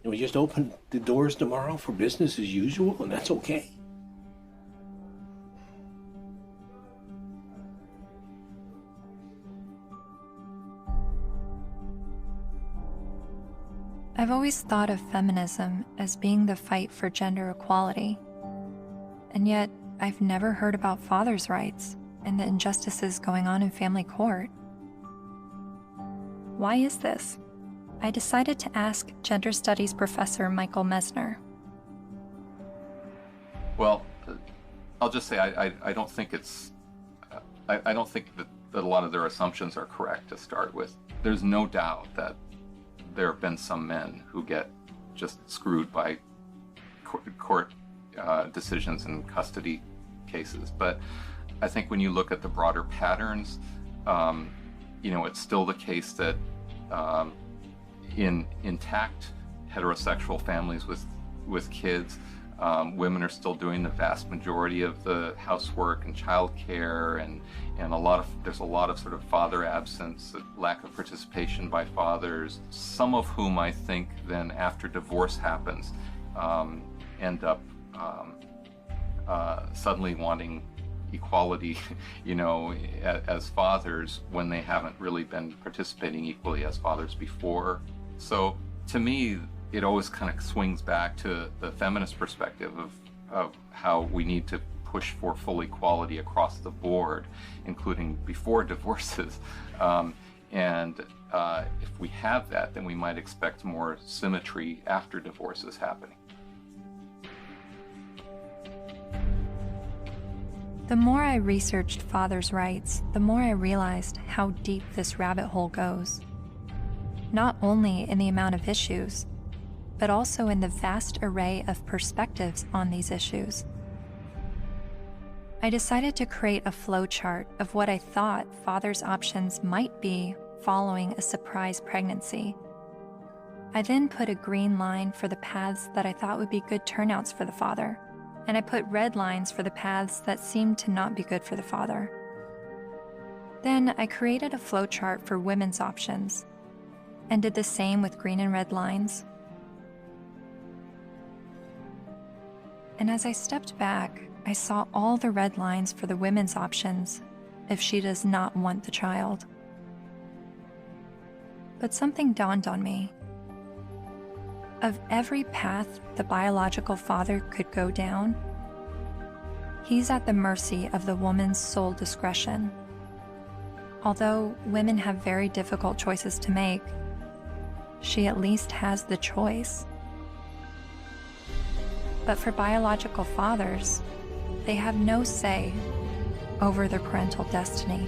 And we just open the doors tomorrow for business as usual, and that's okay? I've always thought of feminism as being the fight for gender equality. And yet, I've never heard about fathers' rights and the injustices going on in family court. Why is this? I decided to ask gender studies professor Michael Mesner. Well, I'll just say I don't think it's, I don't think that a lot of their assumptions are correct to start with. There's no doubt that there have been some men who get just screwed by court decisions and custody cases. But I think when you look at the broader patterns, it's still the case that in intact heterosexual families with kids, women are still doing the vast majority of the housework and childcare, and there's a lot of sort of father absence, lack of participation by fathers, some of whom I think then after divorce happens end up suddenly wanting equality, as fathers when they haven't really been participating equally as fathers before. So to me, it always kind of swings back to the feminist perspective of how we need to push for full equality across the board, including before divorces. If we have that, then we might expect more symmetry after divorces happening. The more I researched fathers' rights, the more I realized how deep this rabbit hole goes. Not only in the amount of issues, but also in the vast array of perspectives on these issues. I decided to create a flowchart of what I thought fathers' options might be following a surprise pregnancy. I then put a green line for the paths that I thought would be good turnouts for the father, and I put red lines for the paths that seemed to not be good for the father. Then I created a flowchart for women's options, and did the same with green and red lines. And as I stepped back, I saw all the red lines for the women's options if she does not want the child. But something dawned on me. Of every path the biological father could go down, he's at the mercy of the woman's sole discretion. Although women have very difficult choices to make, she at least has the choice. But for biological fathers, they have no say over their parental destiny.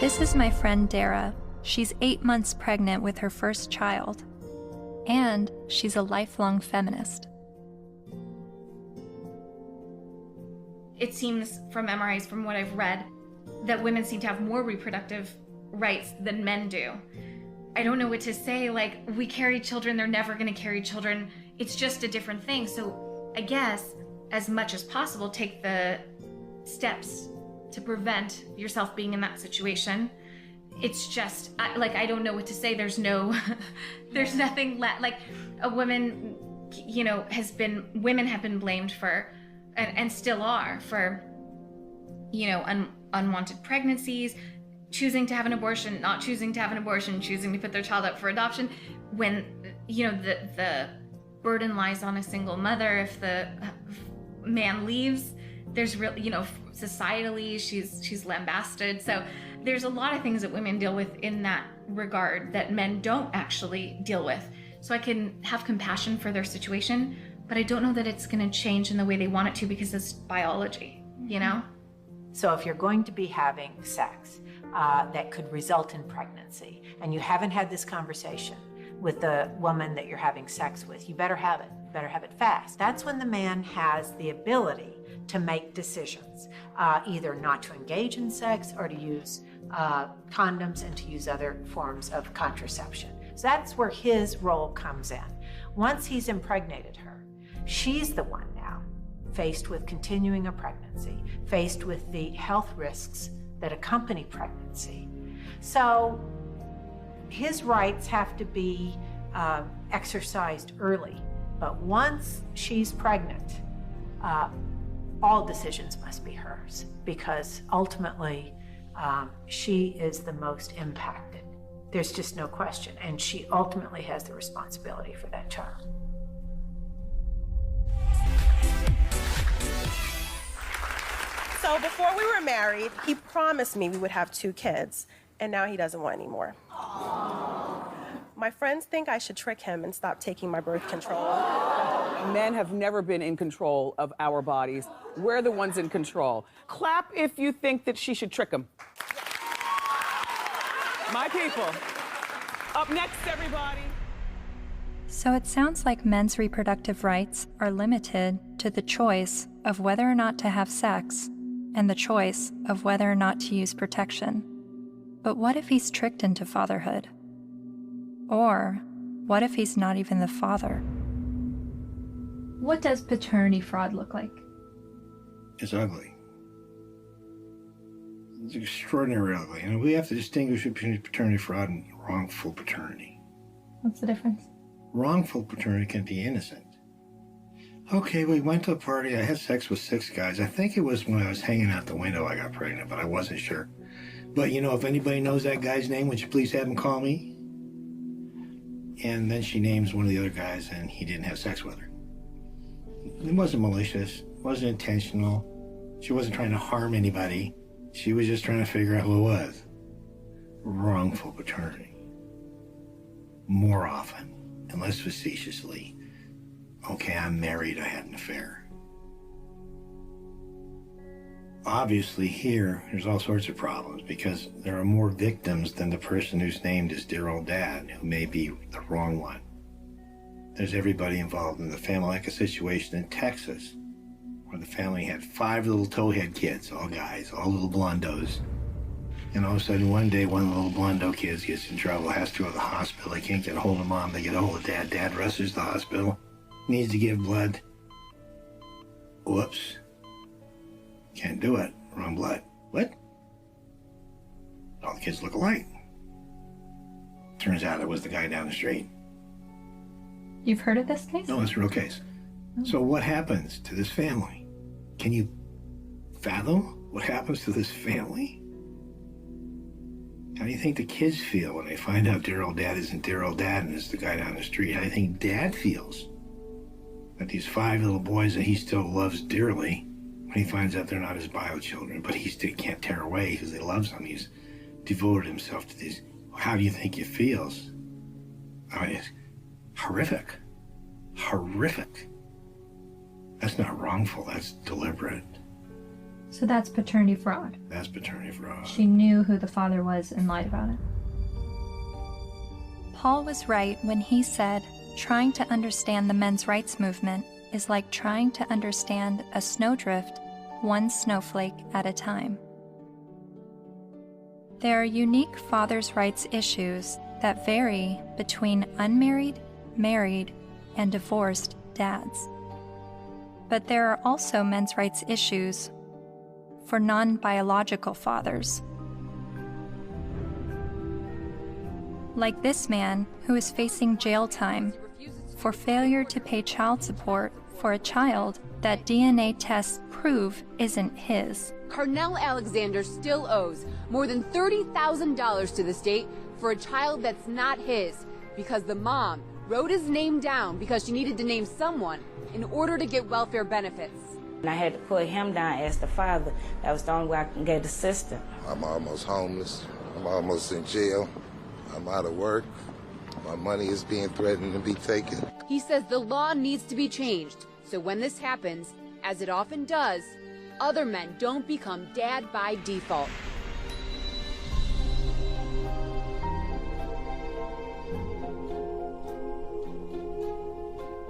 This is my friend Dara. She's 8 months pregnant with her first child, and she's a lifelong feminist. It seems from MRIs, from what I've read, that women seem to have more reproductive rights than men do. I don't know what to say, like, we carry children, they're never gonna carry children. It's just a different thing. So I guess, as much as possible, take the steps to prevent yourself being in that situation. It's just, I don't know what to say. There's no, there's nothing like a woman, you know, women have been blamed for, and still are, for, you know, unwanted pregnancies, choosing to have an abortion, not choosing to have an abortion, choosing to put their child up for adoption, when, you know, the burden lies on a single mother. If the man leaves, there's really, you know, societally, she's lambasted. So there's a lot of things that women deal with in that regard that men don't actually deal with. So I can have compassion for their situation, but I don't know that it's going to change in the way they want it to, because it's biology, you know? So if you're going to be having sex that could result in pregnancy, and you haven't had this conversation with the woman that you're having sex with, you better have it. You better have it fast. That's when the man has the ability to make decisions, either not to engage in sex or to use condoms and to use other forms of contraception. So that's where his role comes in. Once he's impregnated her, she's the one now faced with continuing a pregnancy, faced with the health risks that accompany pregnancy. So his rights have to be exercised early. But once she's pregnant, all decisions must be hers, because ultimately she is the most impacted. There's just no question. And she ultimately has the responsibility for that child. So before we were married, he promised me we would have 2 kids, and now he doesn't want any more. My friends think I should trick him and stop taking my birth control. Men have never been in control of our bodies. We're the ones in control. Clap if you think that she should trick him. My people. Up next, everybody. So it sounds like men's reproductive rights are limited to the choice of whether or not to have sex and the choice of whether or not to use protection. But what if he's tricked into fatherhood? Or what if he's not even the father? What does paternity fraud look like? It's ugly. It's extraordinarily ugly. And we have to distinguish between paternity fraud and wrongful paternity. What's the difference? Wrongful paternity can be innocent. Okay, we went to a party. I had sex with 6 guys. I think it was when I was hanging out the window I got pregnant, but I wasn't sure. But, you know, if anybody knows that guy's name, would you please have him call me? And then she names one of the other guys, and he didn't have sex with her. It wasn't malicious. It wasn't intentional. She wasn't trying to harm anybody. She was just trying to figure out who it was. Wrongful paternity. More often, and less facetiously, okay, I'm married, I had an affair. Obviously here, there's all sorts of problems because there are more victims than the person who's named as dear old dad, who may be the wrong one. there's everybody involved in the family, like a situation in Texas where the family had 5 little towhead kids, all guys, all little blondos. And all of a sudden, one day, one of the little blondo kids gets in trouble, has to go to the hospital. They can't get a hold of mom. They get a hold of dad. Dad rushes to the hospital, needs to give blood. Whoops. Can't do it. Wrong blood. What? All the kids look alike. Turns out it was the guy down the street. You've heard of this case? No, it's a real case. So what happens to this family? Can you fathom what happens to this family? How do you think the kids feel when they find out dear old dad isn't dear old dad and it's the guy down the street? How do you think dad feels that these 5 little boys that he still loves dearly, when he finds out they're not his bio children, but he still can't tear away because he loves them. He's devoted himself to these. How do you think he feels? I mean, it's horrific. Horrific. That's not wrongful, that's deliberate. So that's paternity fraud. That's paternity fraud. She knew who the father was and lied about it. Paul was right when he said, trying to understand the men's rights movement is like trying to understand a snowdrift, one snowflake at a time. There are unique fathers' rights issues that vary between unmarried, married, and divorced dads. But there are also men's rights issues for non-biological fathers. Like this man who is facing jail time for failure to pay child support for a child that DNA tests prove isn't his. Carnell Alexander still owes more than $30,000 to the state for a child that's not his because the mom wrote his name down because she needed to name someone in order to get welfare benefits. And I had to put him down as the father. That was the only way I can get the system. I'm almost homeless. I'm almost in jail. I'm out of work. My money is being threatened to be taken. He says the law needs to be changed, so when this happens, as it often does, other men don't become dad by default.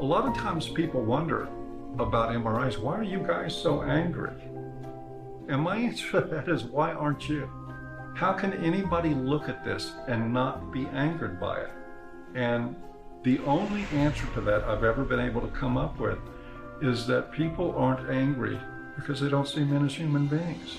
A lot of times people wonder about MRIs, why are you guys so angry? And my answer to that is, why aren't you? How can anybody look at this and not be angered by it? And the only answer to that I've ever been able to come up with is that people aren't angry because they don't see men as human beings.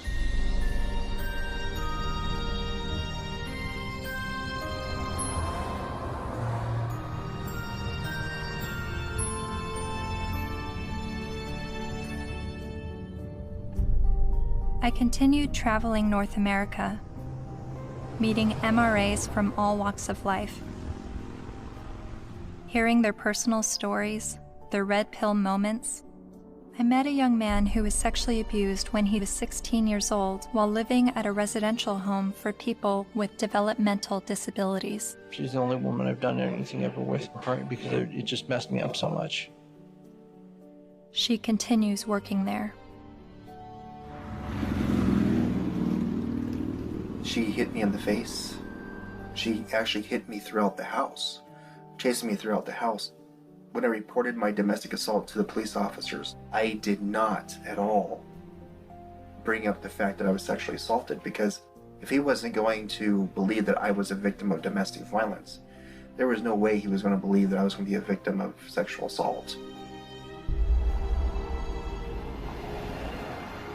I continued traveling North America, meeting MRAs from all walks of life, hearing their personal stories, their red pill moments. I met a young man who was sexually abused when he was 16 years old while living at a residential home for people with developmental disabilities. She's the only woman I've done anything ever with, partly because it just messed me up so much. She continues working there. She hit me in the face. She actually hit me throughout the house, chasing me throughout the house. When I reported my domestic assault to the police officers, I did not at all bring up the fact that I was sexually assaulted, because if he wasn't going to believe that I was a victim of domestic violence, there was no way he was going to believe that I was going to be a victim of sexual assault.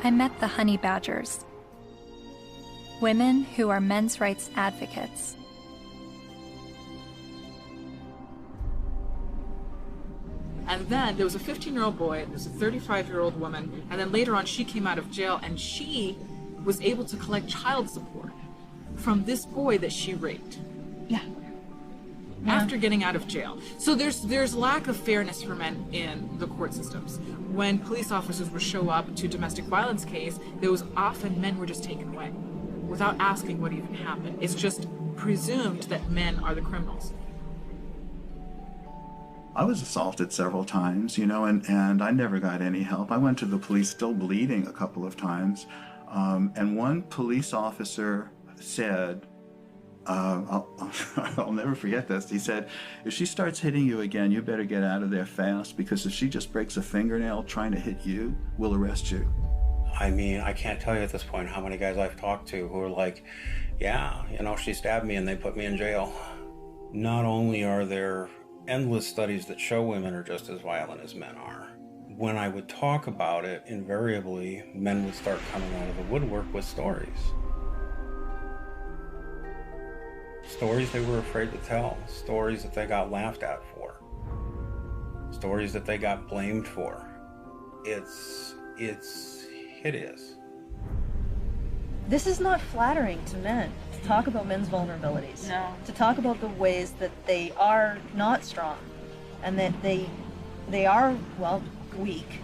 I met the Honey Badgers, women who are men's rights advocates. And then there was a 15-year-old boy, there was a 35-year-old woman, and then later on she came out of jail and she was able to collect child support from this boy that she raped. Yeah. After getting out of jail. So there's lack of fairness for men in the court systems. When police officers would show up to domestic violence case, there was often men were just taken away without asking what even happened. It's just presumed that men are the criminals. I was assaulted several times, you know, and I never got any help. I went to the police still bleeding a couple of times. And one police officer said, I'll never forget this. He said, if she starts hitting you again, you better get out of there fast, because if she just breaks a fingernail trying to hit you, we'll arrest you. I mean, I can't tell you at this point how many guys I've talked to who are like, yeah, you know, she stabbed me and they put me in jail. Not only are there endless studies that show women are just as violent as men are, when I would talk about it, invariably, men would start coming out of the woodwork with stories. Stories they were afraid to tell, stories that they got laughed at for, stories that they got blamed for. It's hideous. This is not flattering to men, to talk about men's vulnerabilities. No. To talk about the ways that they are not strong and that they are, well, weak.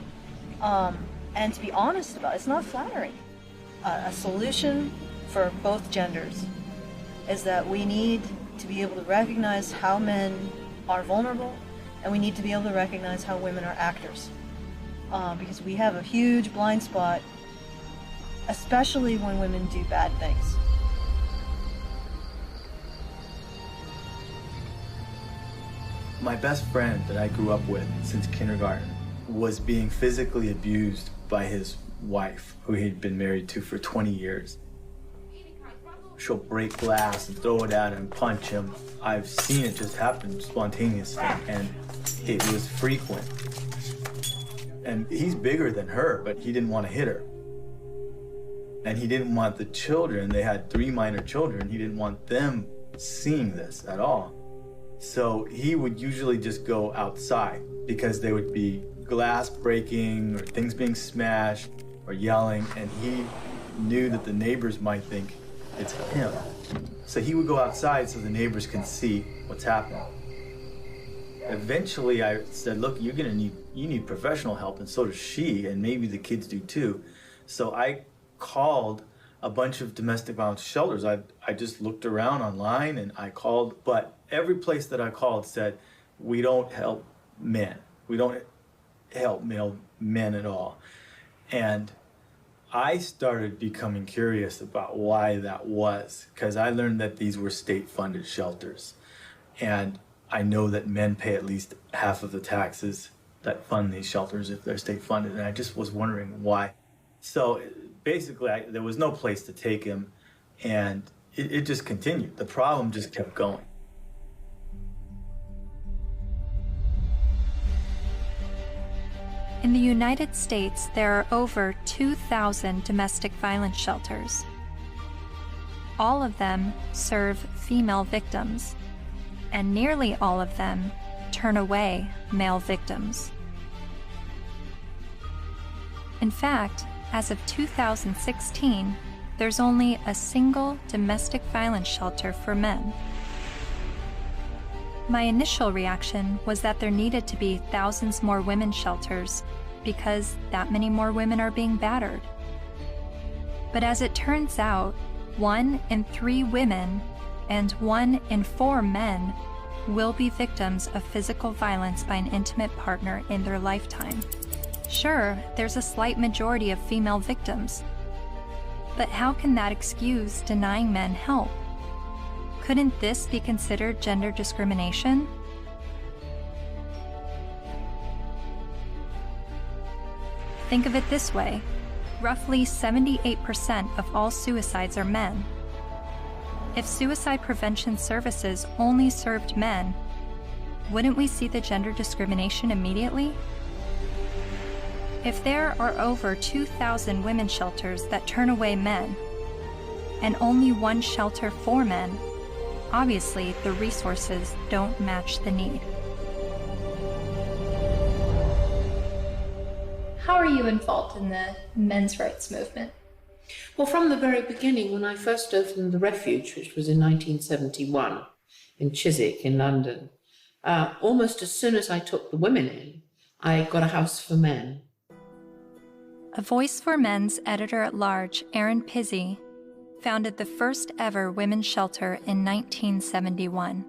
And to be honest about it, it's not flattering. A solution for both genders is that we need to be able to recognize how men are vulnerable, and we need to be able to recognize how women are actors. Because we have a huge blind spot, especially when women do bad things. My best friend that I grew up with since kindergarten was being physically abused by his wife, who he'd been married to for 20 years. She'll break glass and throw it at him, punch him. I've seen it just happen spontaneously, and it was frequent. And he's bigger than her, but he didn't want to hit her. And he didn't want the children, they had 3 minor children, he didn't want them seeing this at all. So he would usually just go outside because there would be glass breaking or things being smashed or yelling, and he knew that the neighbors might think it's him. So he would go outside so the neighbors can see what's happening. Eventually I said, look, you need professional help, and so does she, and maybe the kids do too. So I called a bunch of domestic violence shelters. I just looked around online and I called, but every place that I called said, we don't help men. We don't help male men at all. And I started becoming curious about why that was, because I learned that these were state-funded shelters. And I know that men pay at least half of the taxes that fund these shelters if they're state-funded, and I just was wondering why. So basically, there was no place to take him, and it just continued. The problem just kept going. In the United States, there are over 2,000 domestic violence shelters. All of them serve female victims, and nearly all of them turn away male victims. In fact, as of 2016, there's only a single domestic violence shelter for men. My initial reaction was that there needed to be thousands more women's shelters because that many more women are being battered. But as it turns out, 1 in 3 women and 1 in 4 men will be victims of physical violence by an intimate partner in their lifetime. Sure, there's a slight majority of female victims, but how can that excuse denying men help? Couldn't this be considered gender discrimination? Think of it this way. Roughly 78% of all suicides are men. If suicide prevention services only served men, wouldn't we see the gender discrimination immediately? If there are over 2,000 women's shelters that turn away men, and only 1 shelter for men, obviously the resources don't match the need. How are you involved in the men's rights movement? Well, from the very beginning, when I first opened the Refuge, which was in 1971 in Chiswick in London, almost as soon as I took the women in, I got a house for men. A Voice for Men's editor-at-large, Erin Pizzey, founded the first ever women's shelter in 1971,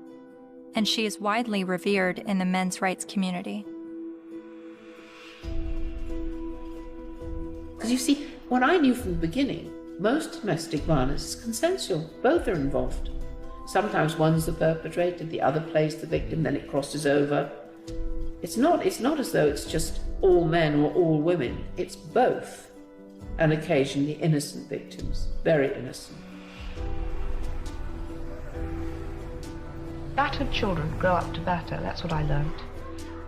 and she is widely revered in the men's rights community. Because you see, what I knew from the beginning, most domestic violence is consensual. Both are involved. Sometimes one's the perpetrator, the other plays the victim, then it crosses over. It's not as though it's just all men or all women. It's both. And occasionally innocent victims, very innocent. Battered children grow up to batter, that's what I learned.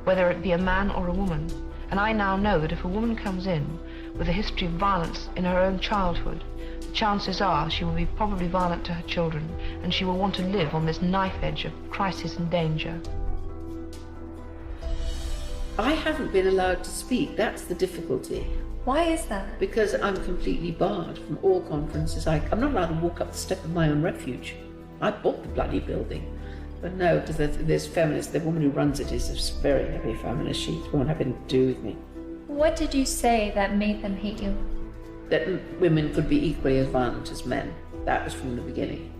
Whether it be a man or a woman. And I now know that if a woman comes in with a history of violence in her own childhood, the chances are she will be probably violent to her children, and she will want to live on this knife edge of crisis and danger. I haven't been allowed to speak, that's the difficulty. Why is that? Because I'm completely barred from all conferences. I'm not allowed to walk up the step of my own refuge. I bought the bloody building. But no, because there's feminists, the woman who runs it is a very heavy feminist. She won't have anything to do with me. What did you say that made them hate you? That women could be equally as violent as men. That was from the beginning.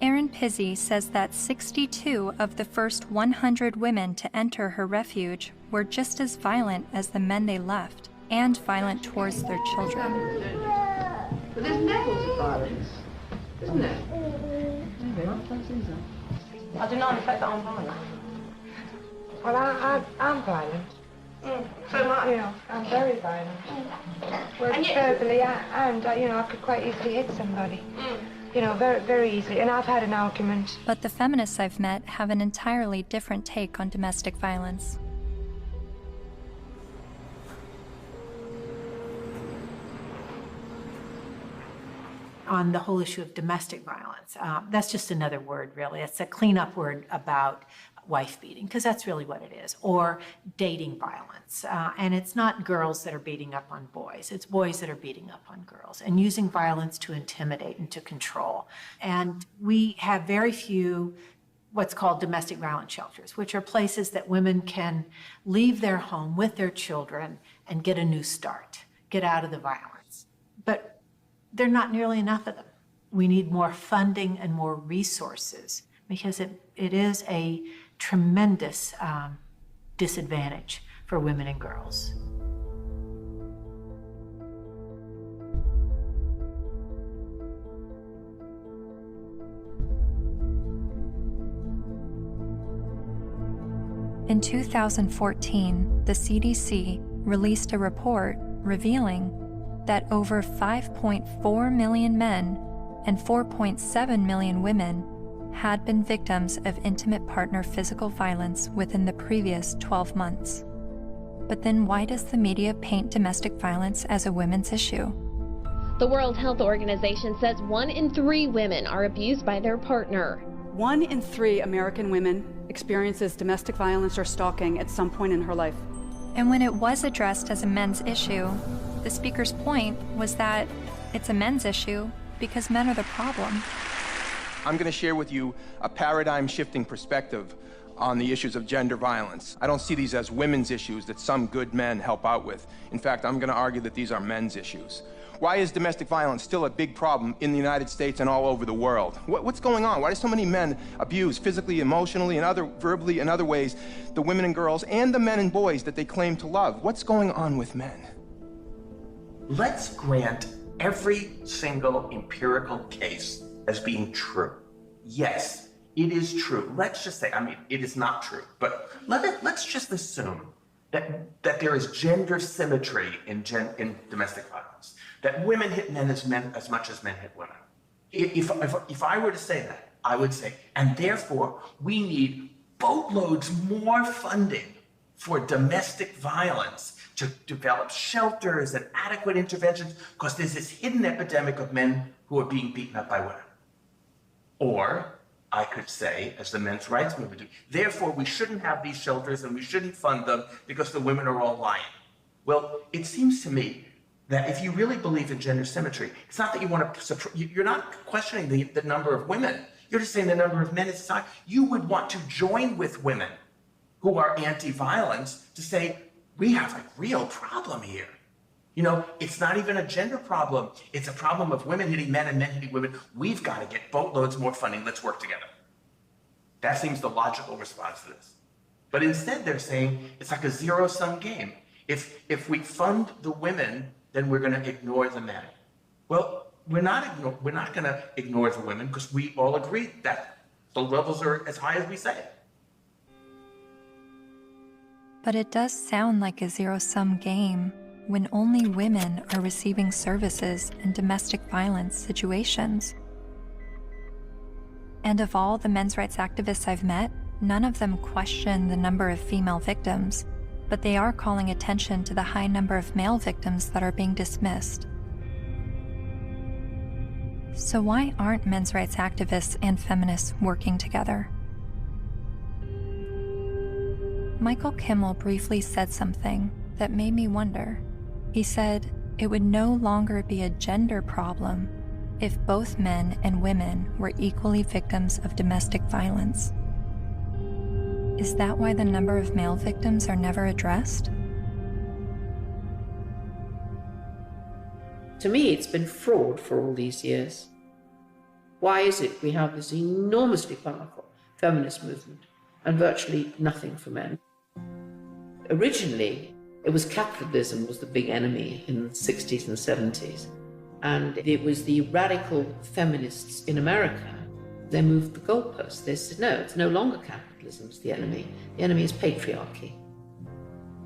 Erin Pizzey says that 62 of the first 100 women to enter her refuge were just as violent as the men they left, and violent towards their children. But there's levels of violence, isn't there? I deny the fact that I'm violent. Well, I'm violent. So I'm very violent. Well, verbally and I could quite easily hit somebody. Very, very easily. And I've had an argument. But the feminists I've met have an entirely different take on domestic violence. On the whole issue of domestic violence, that's just another word, really. It's a cleanup word about wife beating, because that's really what it is, or dating violence. And it's not girls that are beating up on boys, it's boys that are beating up on girls and using violence to intimidate and to control. And we have very few what's called domestic violence shelters, which are places that women can leave their home with their children and get a new start, get out of the violence. But there are not nearly enough of them. We need more funding and more resources, because it is a tremendous disadvantage for women and girls. In 2014, the CDC released a report revealing that over 5.4 million men and 4.7 million women had been victims of intimate partner physical violence within the previous 12 months. But then why does the media paint domestic violence as a women's issue? The World Health Organization says 1 in 3 women are abused by their partner. 1 in 3 American women experiences domestic violence or stalking at some point in her life. And when it was addressed as a men's issue, the speaker's point was that it's a men's issue because men are the problem. I'm going to share with you a paradigm-shifting perspective on the issues of gender violence. I don't see these as women's issues that some good men help out with. In fact, I'm going to argue that these are men's issues. Why is domestic violence still a big problem in the United States and all over the world? What's going on? Why do so many men abuse physically, emotionally, and verbally and other ways the women and girls and the men and boys that they claim to love? What's going on with men? Let's grant every single empirical case as being true. Yes, it is true. Let's just say, it is not true, but let's just assume that there is gender symmetry in domestic violence, that women hit men as much as men hit women. If I were to say that, I would say, and therefore we need boatloads more funding for domestic violence, to develop shelters and adequate interventions, because there's this hidden epidemic of men who are being beaten up by women. Or I could say, as the men's rights movement do, therefore we shouldn't have these shelters and we shouldn't fund them because the women are all lying. Well, it seems to me that if you really believe in gender symmetry, it's not that you want to, you're not questioning the number of women. You're just saying the number of men in society. You would want to join with women who are anti-violence to say, we have a real problem here. It's not even a gender problem. It's a problem of women hitting men and men hitting women. We've got to get boatloads more funding. Let's work together. That seems the logical response to this. But instead they're saying it's like a zero-sum game. If we fund the women, then we're going to ignore the men. Well, we're not going to ignore the women because we all agree that the levels are as high as we say. But it does sound like a zero-sum game when only women are receiving services in domestic violence situations. And of all the men's rights activists I've met, none of them question the number of female victims, but they are calling attention to the high number of male victims that are being dismissed. So why aren't men's rights activists and feminists working together? Michael Kimmel briefly said something that made me wonder. He said it would no longer be a gender problem if both men and women were equally victims of domestic violence. Is that why the number of male victims are never addressed? To me, it's been fraud for all these years. Why is it we have this enormously powerful feminist movement and virtually nothing for men? Originally, it was capitalism was the big enemy in the 60s and 70s. And it was the radical feminists in America. They moved the goalposts. They said, no, it's no longer capitalism is the enemy. The enemy is patriarchy,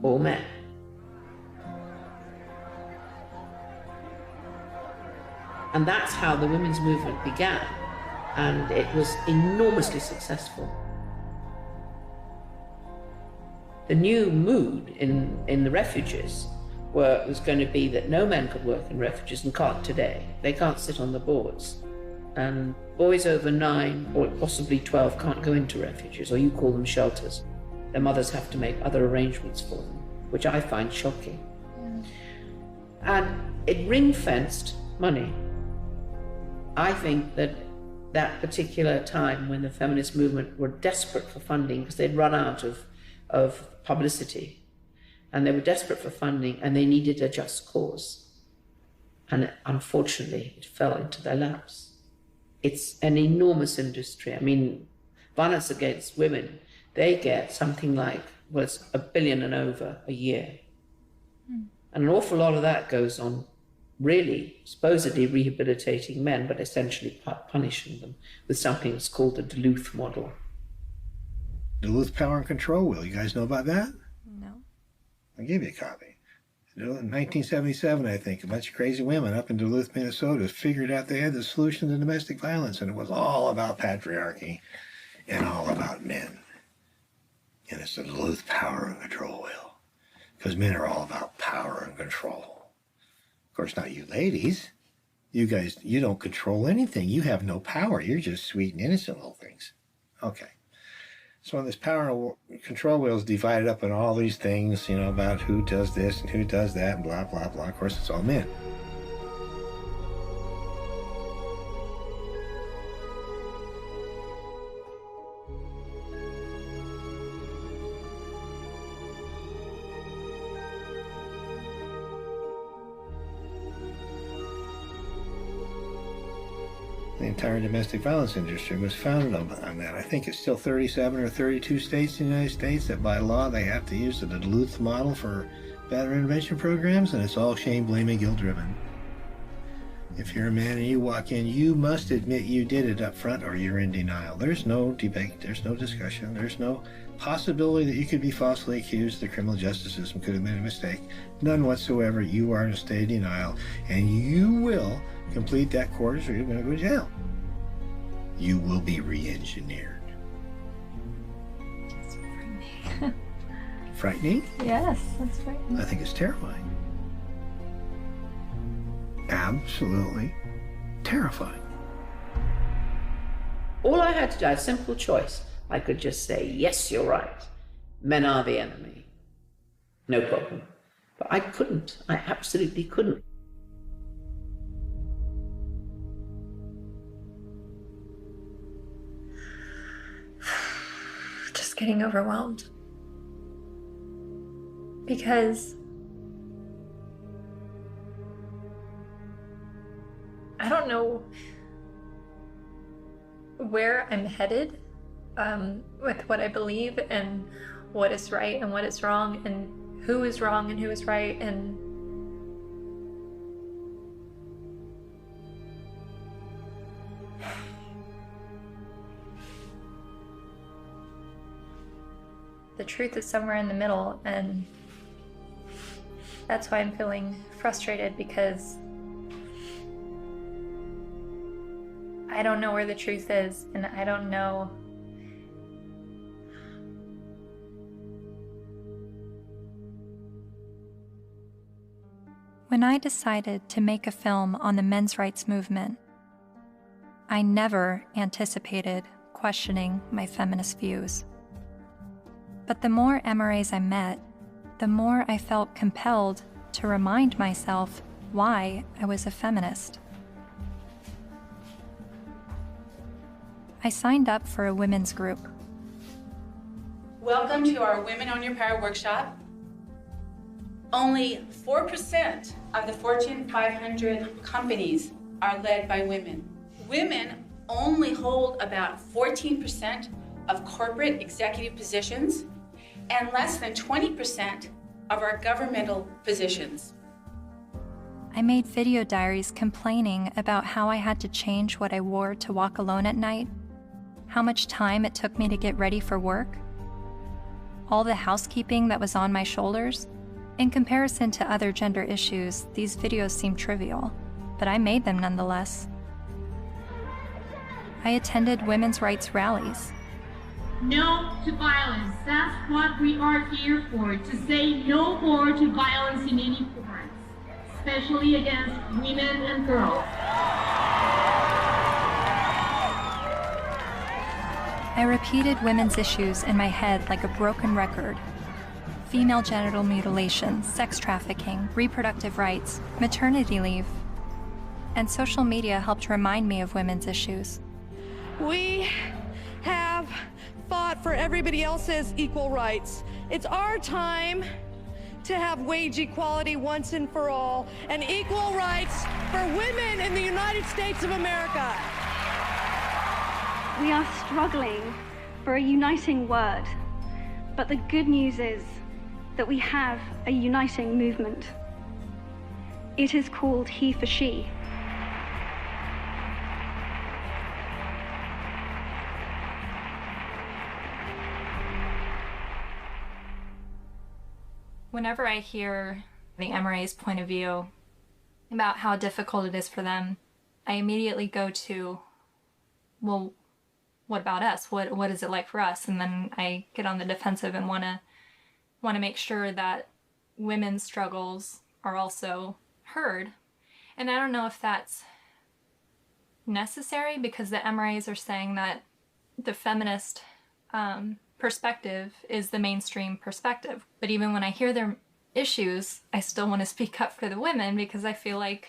or men. And that's how the women's movement began. And it was enormously successful. The new mood in the refuges was going to be that no men could work in refuges and can't today. They can't sit on the boards. And boys over 9 or possibly 12 can't go into refuges, or you call them shelters. Their mothers have to make other arrangements for them, which I find shocking. And it ring-fenced money. I think that that particular time when the feminist movement were desperate for funding because they'd run out of publicity, and they were desperate for funding, and they needed a just cause. And unfortunately, it fell into their laps. It's an enormous industry. I mean, violence against women, they get something like, well, it's $1 billion and over a year. And an awful lot of that goes on really supposedly rehabilitating men, but essentially punishing them with something that's called the Duluth model. Duluth Power and Control Wheel. You guys know about that? No. I'll give you a copy. In 1977, I think, a bunch of crazy women up in Duluth, Minnesota figured out they had the solution to domestic violence, and it was all about patriarchy and all about men. And it's the Duluth Power and Control Wheel, because men are all about power and control. Of course, not you ladies. You guys, you don't control anything. You have no power. You're just sweet and innocent little things. Okay. So this power and control wheel is divided up in all these things, you know, about who does this and who does that and blah, blah, blah. Of course, it's all men. The entire domestic violence industry was founded on that. I think it's still 37 or 32 states in the United States that by law they have to use the Duluth model for battery intervention programs, and it's all shame, blame, and guilt driven. If you're a man and you walk in, you must admit you did it up front or you're in denial. There's no debate, there's no discussion, there's no possibility that you could be falsely accused. The criminal justice system could have made a mistake. None whatsoever. You are in a state of denial, and you will complete that course or you're going to go to jail. You will be re-engineered. That's frightening. Frightening? Yes, that's frightening. I think it's terrifying. Absolutely terrifying. All I had to do, I had a simple choice. I could just say, yes, you're right. Men are the enemy. No problem. But I couldn't. I absolutely couldn't. Just getting overwhelmed. Because I don't know where I'm headed with what I believe and what is right and what is wrong and who is wrong and who is right, and the truth is somewhere in the middle, and that's why I'm feeling frustrated, because I don't know where the truth is, and I don't know. When I decided to make a film on the men's rights movement, I never anticipated questioning my feminist views. But the more MRAs I met, the more I felt compelled to remind myself why I was a feminist. I signed up for a women's group. Welcome to our Women on Your Power workshop. Only 4% of the Fortune 500 companies are led by women. Women only hold about 14% of corporate executive positions and less than 20% of our governmental positions. I made video diaries complaining about how I had to change what I wore to walk alone at night, how much time it took me to get ready for work, all the housekeeping that was on my shoulders. In comparison to other gender issues, these videos seem trivial, but I made them nonetheless. I attended women's rights rallies. No to violence. That's what we are here for, to say no more to violence in any form, especially against women and girls. I repeated women's issues in my head like a broken record. Female genital mutilation, sex trafficking, reproductive rights, maternity leave. And social media helped remind me of women's issues. We have fought for everybody else's equal rights. It's our time to have wage equality once and for all, and equal rights for women in the United States of America. We are struggling for a uniting word, but the good news is that we have a uniting movement. It is called He for She. Whenever I hear the MRA's point of view about how difficult it is for them, I immediately go to, well, what about us? What is it like for us? And then I get on the defensive and want to make sure that women's struggles are also heard. And I don't know if that's necessary, because the MRAs are saying that the feminist perspective is the mainstream perspective. But even when I hear their issues, I still want to speak up for the women, because I feel like,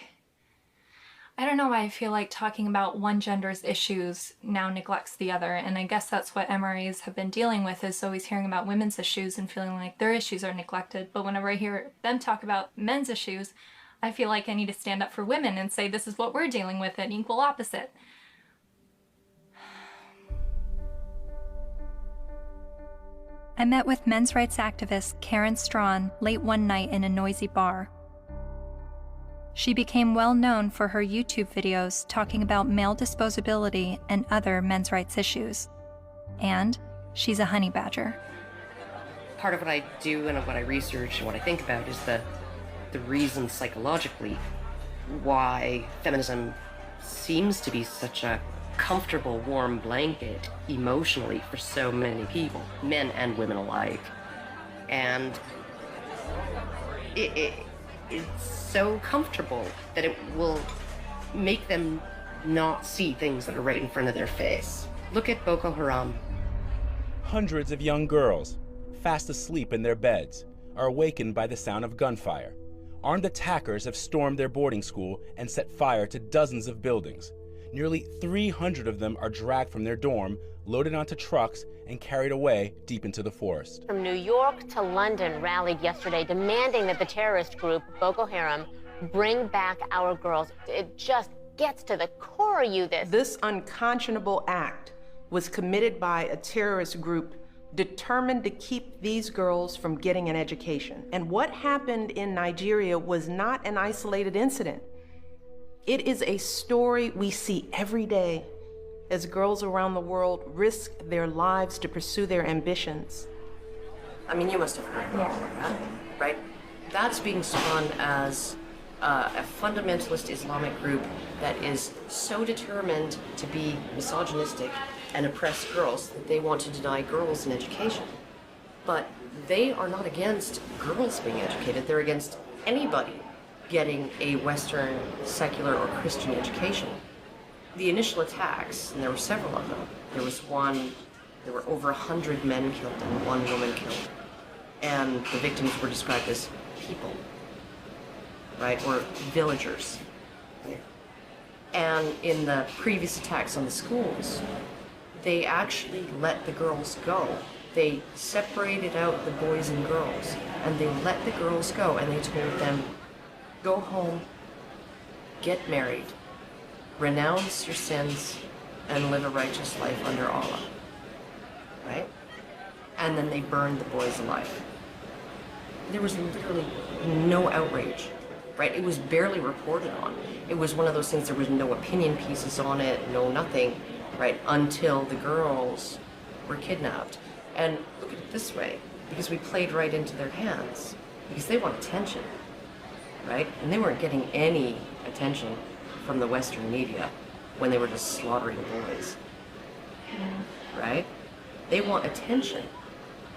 I don't know why I feel like talking about one gender's issues now neglects the other. And I guess that's what MRAs have been dealing with, is always hearing about women's issues and feeling like their issues are neglected. But whenever I hear them talk about men's issues, I feel like I need to stand up for women and say, this is what we're dealing with, an equal opposite. I met with men's rights activist Karen Strawn late one night in a noisy bar. She became well known for her YouTube videos talking about male disposability and other men's rights issues. And she's a honey badger. Part of what I do and what I research and what I think about is the reason psychologically why feminism seems to be such a comfortable, warm blanket emotionally for so many people, men and women alike. And it's so comfortable that it will make them not see things that are right in front of their face. Look at Boko Haram. Hundreds of young girls, fast asleep in their beds, are awakened by the sound of gunfire. Armed attackers have stormed their boarding school and set fire to dozens of buildings. Nearly 300 of them are dragged from their dorm, loaded onto trucks, and carried away deep into the forest. From New York to London rallied yesterday demanding that the terrorist group Boko Haram bring back our girls. It just gets to the core of you, This unconscionable act was committed by a terrorist group determined to keep these girls from getting an education. And what happened in Nigeria was not an isolated incident. It is a story we see every day as girls around the world risk their lives to pursue their ambitions. I mean, you must have heard about that, right? That's being spun as a fundamentalist Islamic group that is so determined to be misogynistic and oppress girls that they want to deny girls an education. But they are not against girls being educated. They're against anybody getting a Western, secular, or Christian education. The initial attacks, and there were several of them, there were over 100 men killed and 1 woman killed. And the victims were described as people, right, or villagers. And in the previous attacks on the schools, they actually let the girls go. They separated out the boys and girls, and they let the girls go, and they told them, go home, get married, renounce your sins, and live a righteous life under Allah, right? And then they burned the boys alive. There was literally no outrage, right? It was barely reported on. It was one of those things, there was no opinion pieces on it, no nothing, right? Until the girls were kidnapped. And look at it this way, because we played right into their hands, because they want attention, right? And they weren't getting any attention from the Western media when they were just slaughtering boys, right? They want attention.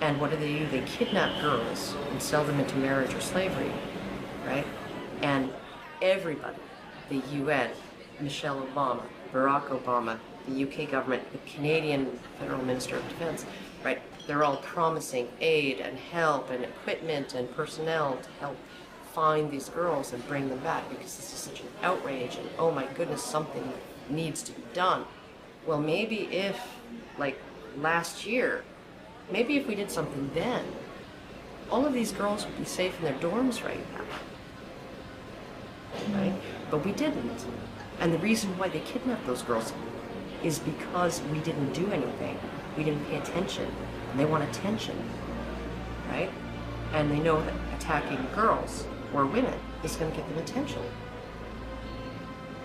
And what do? They kidnap girls and sell them into marriage or slavery, right? And everybody, the UN, Michelle Obama, Barack Obama, the UK government, the Canadian Federal Minister of Defense, right? They're all promising aid and help and equipment and personnel to help find these girls and bring them back, because this is such an outrage and oh my goodness, something needs to be done. Well, maybe if, like last year, maybe if we did something then, all of these girls would be safe in their dorms right now, right? But we didn't. And the reason why they kidnapped those girls is because we didn't do anything. We didn't pay attention. And they want attention, right? And they know that attacking girls or women is going to get them attention.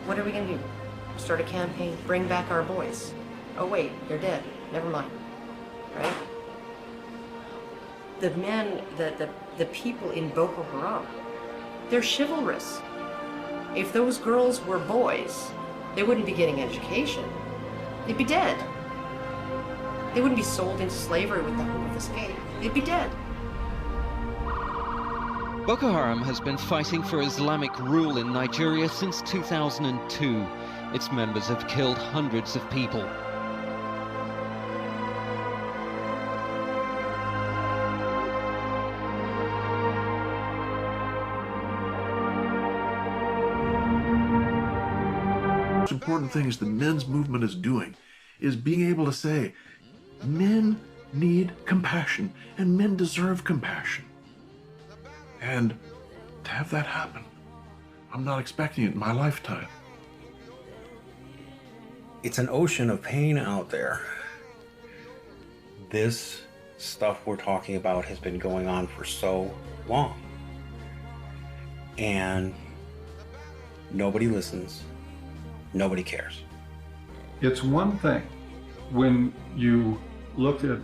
What are we going to do? Start a campaign, bring back our boys. Oh wait, they're dead. Never mind, right? The men, the people in Boko Haram, they're chivalrous. If those girls were boys, they wouldn't be getting education. They'd be dead. They wouldn't be sold into slavery with the hope of escape. They'd be dead. Boko Haram has been fighting for Islamic rule in Nigeria since 2002. Its members have killed hundreds of people. The most important thing is the men's movement is doing is being able to say, men need compassion and men deserve compassion. And to have that happen, I'm not expecting it in my lifetime. It's an ocean of pain out there. This stuff we're talking about has been going on for so long. And nobody listens. Nobody cares. It's one thing when you look at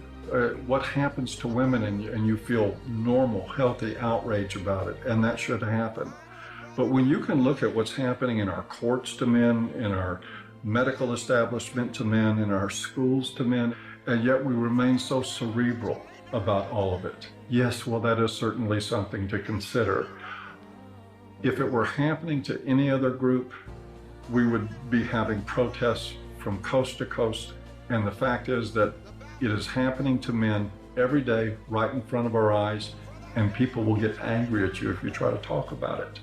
what happens to women and you feel normal, healthy outrage about it, and that should happen. But when you can look at what's happening in our courts to men, in our medical establishment to men, in our schools to men, and yet we remain so cerebral about all of it. Yes, well, that is certainly something to consider. If it were happening to any other group, we would be having protests from coast to coast. And the fact is that it is happening to men every day right in front of our eyes, and people will get angry at you if you try to talk about it.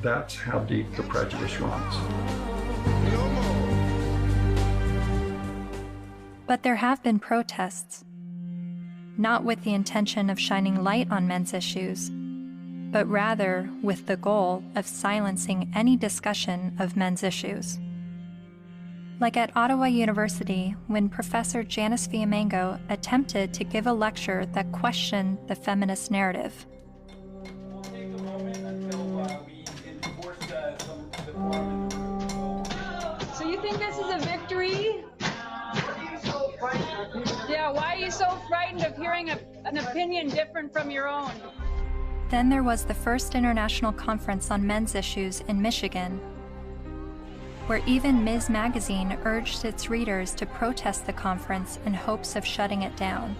That's how deep the prejudice runs. But there have been protests, not with the intention of shining light on men's issues, but rather with the goal of silencing any discussion of men's issues. Like at Ottawa University, when Professor Janice Fiamengo attempted to give a lecture that questioned the feminist narrative. So you think this is a victory? Yeah, why are you so frightened of hearing an opinion different from your own? Then there was the first International Conference on Men's Issues in Michigan, where even Ms. Magazine urged its readers to protest the conference in hopes of shutting it down.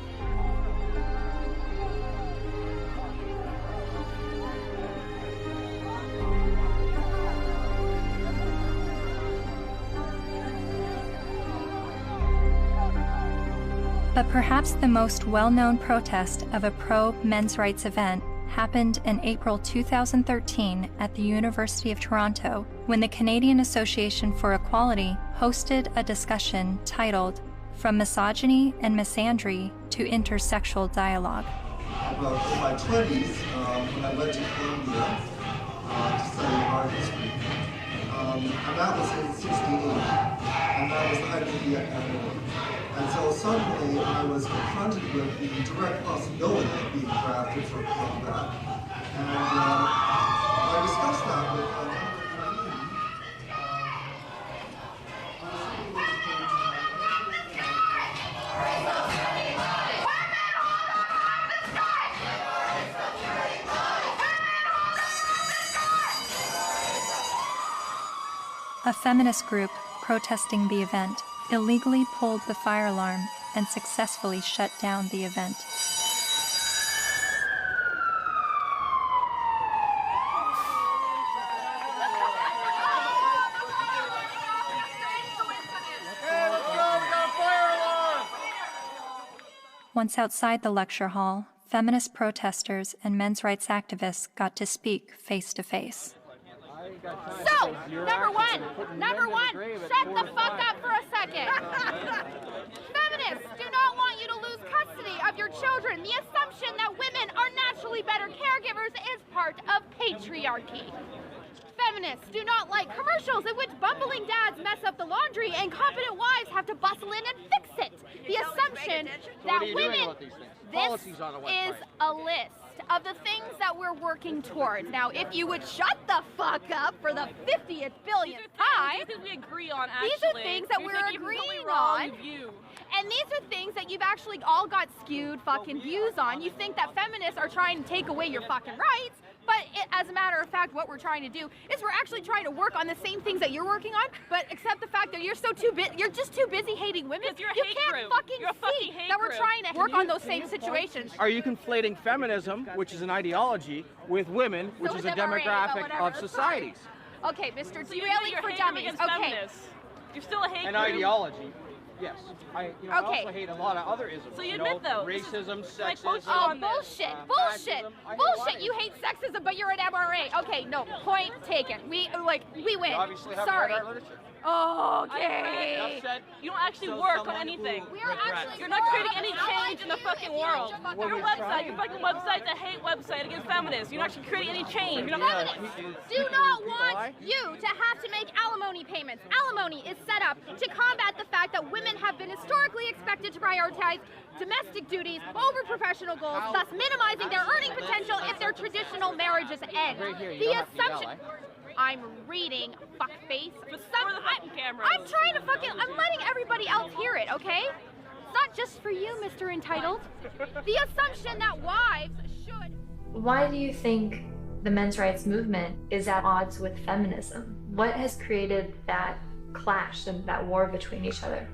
But perhaps the most well-known protest of a pro-men's rights event happened in April 2013 at the University of Toronto, when the Canadian Association for Equality hosted a discussion titled From Misogyny and Misandry to Intersexual Dialogue. About in my 20s, when I went to Columbia to study art history, and that was in '68, and that was the height of the epidemic. And so suddenly I was confronted with the direct possibility of being drafted for combat. And I discussed that with a feminist group protesting the event illegally pulled the fire alarm and successfully shut down the event. Once outside the lecture hall, feminist protesters and men's rights activists got to speak face to face. So, number one, shut the fuck up for a second. Feminists do not want you to lose custody of your children. The assumption that women are naturally better caregivers is part of patriarchy. Feminists do not like commercials in which bumbling dads mess up the laundry and competent wives have to bustle in and fix it. The assumption that women... This is a list of the things that we're working towards. Now, if you would shut the fuck up for the 50th billionth time, we agree on, these are things that we're agreeing on. And these are things that you've actually all got skewed fucking views on. You think that feminists are trying to take away your fucking rights, but as a matter of fact, what we're trying to do is we're actually trying to work on the same things that you're working on, but except the fact that you're just too busy hating women. You can't fucking see that we're trying to work on those same situations. Are you conflating feminism, which is an ideology, with women, which is a demographic of societies? Okay, Mr. Derailing for Dummies. Okay. You're still a hate An group. ideology. Yes. I also hate a lot of other isms. So you admit, though, racism, like, sexism. Oh, bullshit, bullshit, bullshit. You hate sexism, but you're an MRA. Okay, no, point taken. We win. You obviously haven't Sorry. read our literature. Okay. You don't actually work on anything. You're not creating any change in the fucking world. Your fucking website's a hate website against feminists. You're not actually creating any change. Feminists do not want you to have to make alimony payments. Alimony is set up to combat the fact that women have been historically expected to prioritize domestic duties over professional goals, thus minimizing their earning potential if their traditional marriages end. The assumption... I'm reading, fuckface. I'm trying to I'm letting everybody else hear it, okay? It's not just for you, Mr. Entitled. The assumption that wives should... Why do you think the men's rights movement is at odds with feminism? What has created that clash and that war between each other?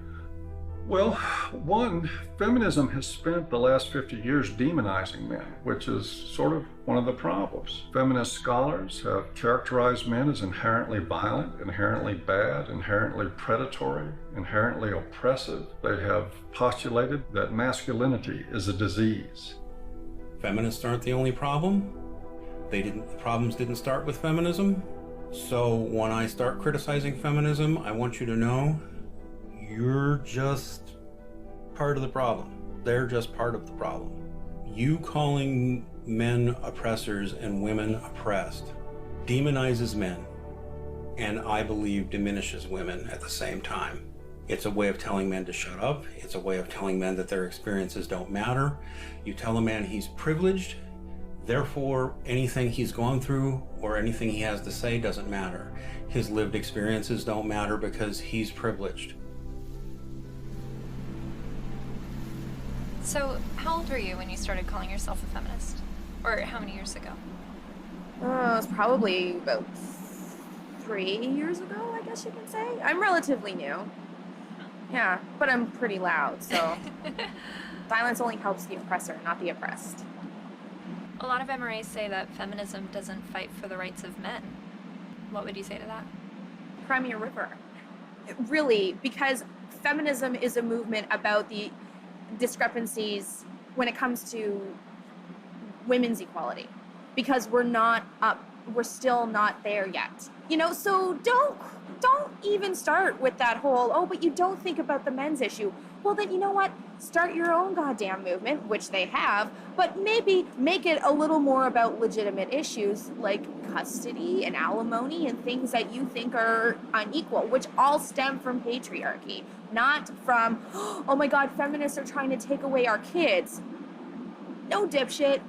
Well, one, feminism has spent the last 50 years demonizing men, which is sort of one of the problems. Feminist scholars have characterized men as inherently violent, inherently bad, inherently predatory, inherently oppressive. They have postulated that masculinity is a disease. Feminists aren't the only problem. The problems didn't start with feminism. So when I start criticizing feminism, I want you to know you're just part of the problem. They're just part of the problem. You calling men oppressors and women oppressed demonizes men, and I believe diminishes women at the same time. It's a way of telling men to shut up. It's a way of telling men that their experiences don't matter. You tell a man he's privileged, therefore anything he's gone through or anything he has to say doesn't matter. His lived experiences don't matter because he's privileged. So, how old were you when you started calling yourself a feminist? Or how many years ago? It was probably about 3 years ago, I guess you can say. I'm relatively new. Yeah, but I'm pretty loud, so violence only helps the oppressor, not the oppressed. A lot of MRAs say that feminism doesn't fight for the rights of men. What would you say to that? Cry me a river. Really, because feminism is a movement about the discrepancies when it comes to women's equality, because we're still not there yet. You know, so don't even start with that whole, oh, but you don't think about the men's issue. Well, then, you know what? Start your own goddamn movement, which they have, but maybe make it a little more about legitimate issues like custody and alimony and things that you think are unequal, which all stem from patriarchy, not from, oh my God, feminists are trying to take away our kids. No, dipshit.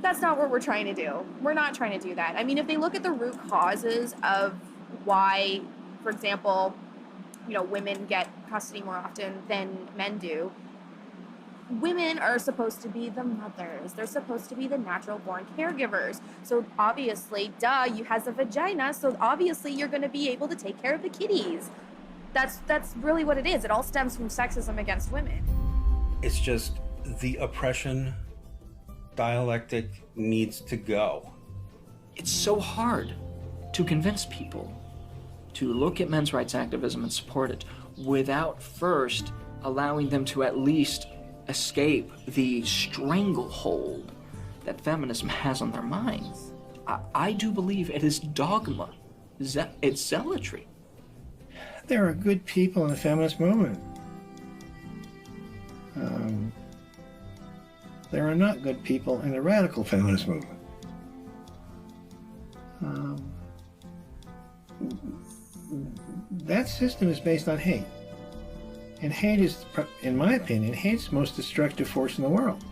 That's not what we're trying to do. We're not trying to do that. I mean, if they look at the root causes of why, for example, you know, women get custody more often than men do, women are supposed to be the mothers. They're supposed to be the natural born caregivers. So obviously, duh, you has a vagina, so obviously you're going to be able to take care of the kiddies. That's really what it is. It all stems from sexism against women. It's just the oppression dialectic needs to go. It's so hard to convince people to look at men's rights activism and support it without first allowing them to at least escape the stranglehold that feminism has on their minds. I do believe it is dogma. It's zealotry. There are good people in the feminist movement. There are not good people in the radical feminist movement. That system is based on hate. And hate is, in my opinion, hate's the most destructive force in the world.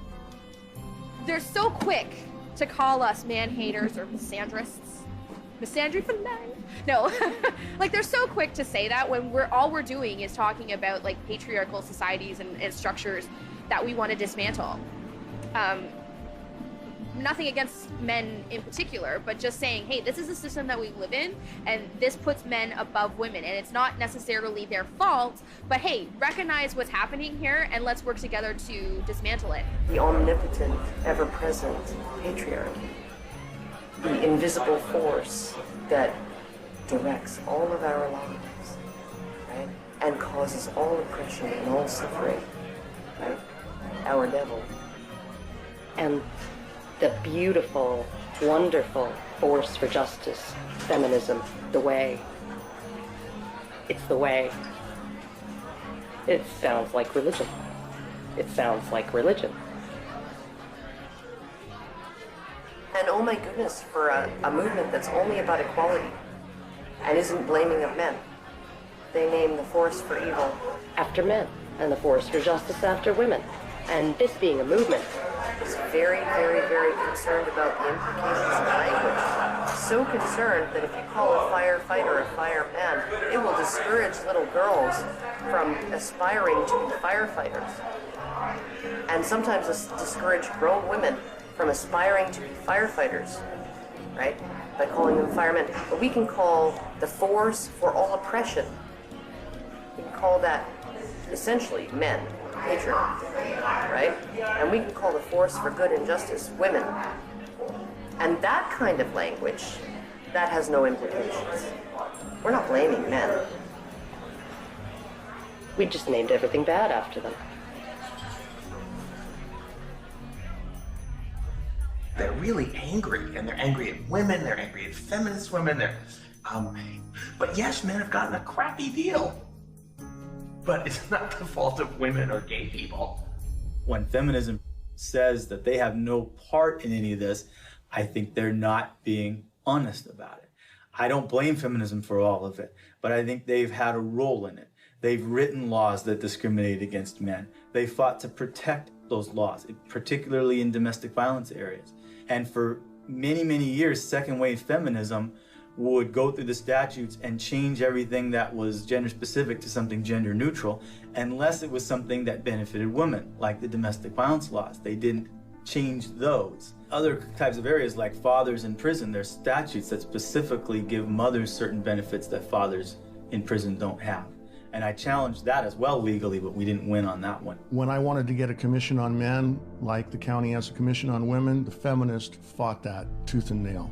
They're so quick to call us man-haters or misandrists. Misandry for men? No. Like, they're so quick to say that when all we're doing is talking about, like, patriarchal societies and structures that we want to dismantle. Nothing against men in particular, but just saying, hey, this is the system that we live in, and this puts men above women, and it's not necessarily their fault, but hey, recognize what's happening here, and let's work together to dismantle it. The omnipotent, ever-present patriarchy, the invisible force that directs all of our lives, right? And causes all oppression and all suffering, right? Our devil. And the beautiful, wonderful force for justice, feminism, the way. It's the way. It sounds like religion. It sounds like religion. And oh my goodness, for a movement that's only about equality and isn't blaming of men. They name the force for evil after men and the force for justice after women. And this being a movement is very, very, very concerned about the implications of language. So concerned that if you call a firefighter a fireman, it will discourage little girls from aspiring to be firefighters. And sometimes discourage grown women from aspiring to be firefighters, right? By calling them firemen. But we can call the force for all oppression, we can call that essentially men. Patriarchy, right? And we can call the force for good and justice women. And that kind of language, that has no implications. We're not blaming men. We just named everything bad after them. They're really angry, and they're angry at women, they're angry at feminist women, but yes, men have gotten a crappy deal. But it's not the fault of women or gay people. When feminism says that they have no part in any of this, I think they're not being honest about it. I don't blame feminism for all of it, but I think they've had a role in it. They've written laws that discriminate against men. They fought to protect those laws, particularly in domestic violence areas. And for many, many years, second wave feminism would go through the statutes and change everything that was gender specific to something gender neutral, unless it was something that benefited women, like the domestic violence laws. They didn't change those. Other types of areas like fathers in prison, there's statutes that specifically give mothers certain benefits that fathers in prison don't have. And I challenged that as well legally, but we didn't win on that one. When I wanted to get a commission on men, like the county has a commission on women, the feminists fought that tooth and nail.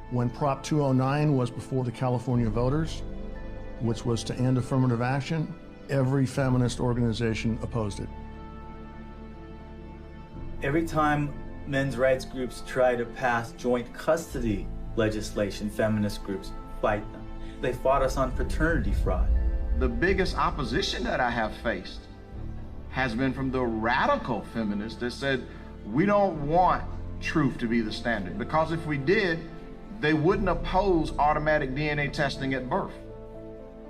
When Prop 209 was before the California voters, which was to end affirmative action, every feminist organization opposed it. Every time men's rights groups try to pass joint custody legislation, feminist groups fight them. They fought us on paternity fraud. The biggest opposition that I have faced has been from the radical feminists that said, we don't want truth to be the standard, because if we did, they wouldn't oppose automatic DNA testing at birth.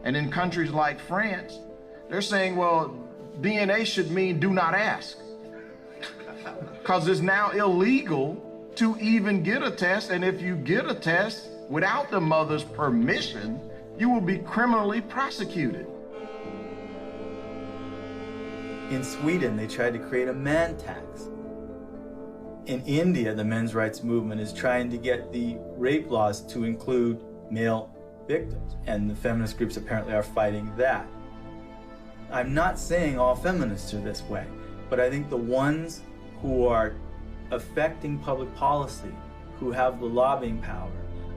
And in countries like France, they're saying, well, DNA should mean do not ask. Because it's now illegal to even get a test, and if you get a test without the mother's permission, you will be criminally prosecuted. In Sweden, they tried to create a man tax. In India, the men's rights movement is trying to get the rape laws to include male victims, and the feminist groups apparently are fighting that. I'm not saying all feminists are this way, but I think the ones who are affecting public policy, who have the lobbying power,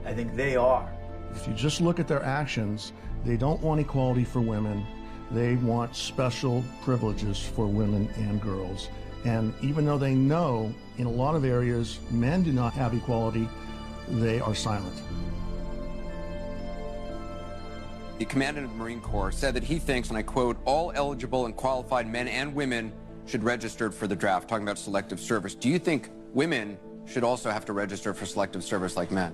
I think they are. If you just look at their actions, they don't want equality for women. They want special privileges for women and girls. And even though they know in a lot of areas men do not have equality, they are silent. The commandant of the Marine Corps said that he thinks, and I quote, all eligible and qualified men and women should register for the draft, talking about selective service. Do you think women should also have to register for selective service like men?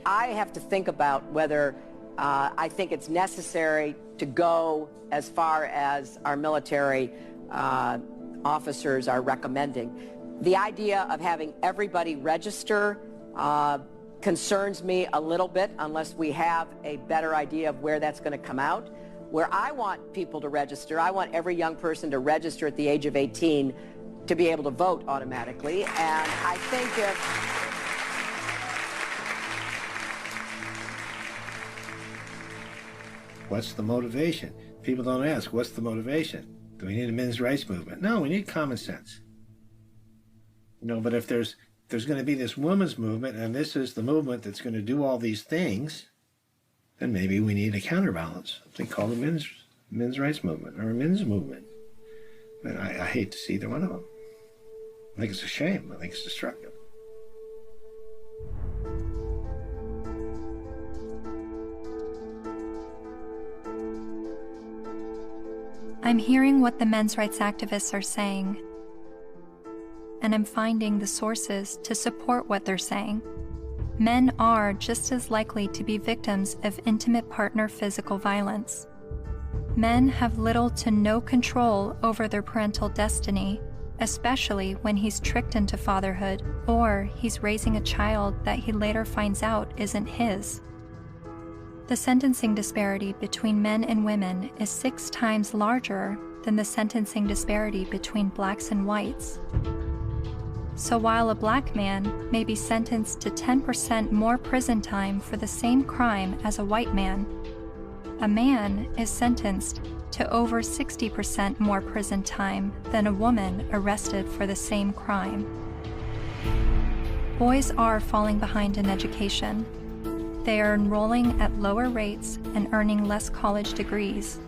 I have to think about whether I think it's necessary to go as far as our military officers are recommending. The idea of having everybody register concerns me a little bit unless we have a better idea of where that's going to come out. Where I want people to register, I want every young person to register at the age of 18 to be able to vote automatically. And I think if what's the motivation? People don't ask, what's the motivation? Do we need a men's rights movement? No, we need common sense. You know, but if there's going to be this women's movement, and this is the movement that's going to do all these things, then maybe we need a counterbalance. Something called a men's rights movement or a men's movement. But I hate to see either one of them. I think it's a shame. I think it's destructive. I'm hearing what the men's rights activists are saying, and I'm finding the sources to support what they're saying. Men are just as likely to be victims of intimate partner physical violence. Men have little to no control over their parental destiny, especially when he's tricked into fatherhood or he's raising a child that he later finds out isn't his. The sentencing disparity between men and women is 6 times larger than the sentencing disparity between blacks and whites. So while a black man may be sentenced to 10% more prison time for the same crime as a white man, a man is sentenced to over 60% more prison time than a woman arrested for the same crime. Boys are falling behind in education. They are enrolling at lower rates and earning less college degrees.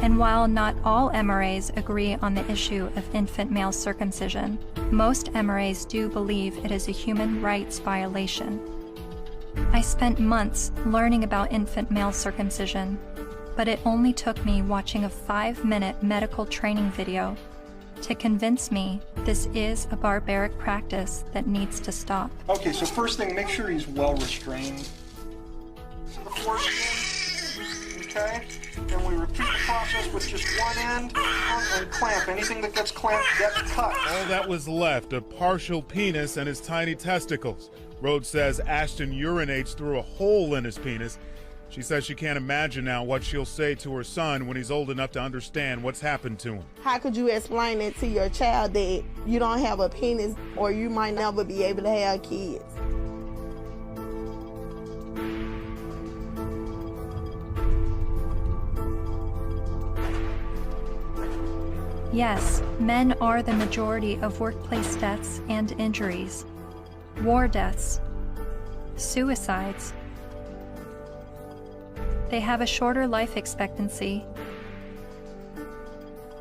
And while not all MRAs agree on the issue of infant male circumcision, most MRAs do believe it is a human rights violation. I spent months learning about infant male circumcision, but it only took me watching a 5-minute medical training video to convince me this is a barbaric practice that needs to stop. Okay, so first thing, make sure he's well restrained. okay? Then we repeat the process with just one end and clamp. Anything that gets clamped gets cut. All that was left, a partial penis and his tiny testicles. Rhodes says Ashton urinates through a hole in his penis. She says she can't imagine now what she'll say to her son when he's old enough to understand what's happened to him. How could you explain it to your child that you don't have a penis or you might never be able to have kids? Yes, men are the majority of workplace deaths and injuries, war deaths, suicides. They have a shorter life expectancy.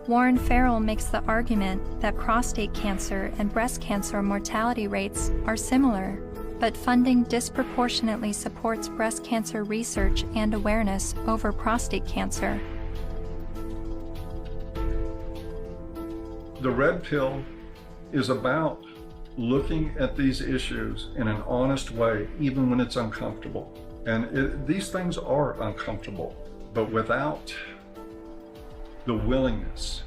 Warren Farrell makes the argument that prostate cancer and breast cancer mortality rates are similar, but funding disproportionately supports breast cancer research and awareness over prostate cancer. The red pill is about looking at these issues in an honest way, even when it's uncomfortable. And these things are uncomfortable, but without the willingness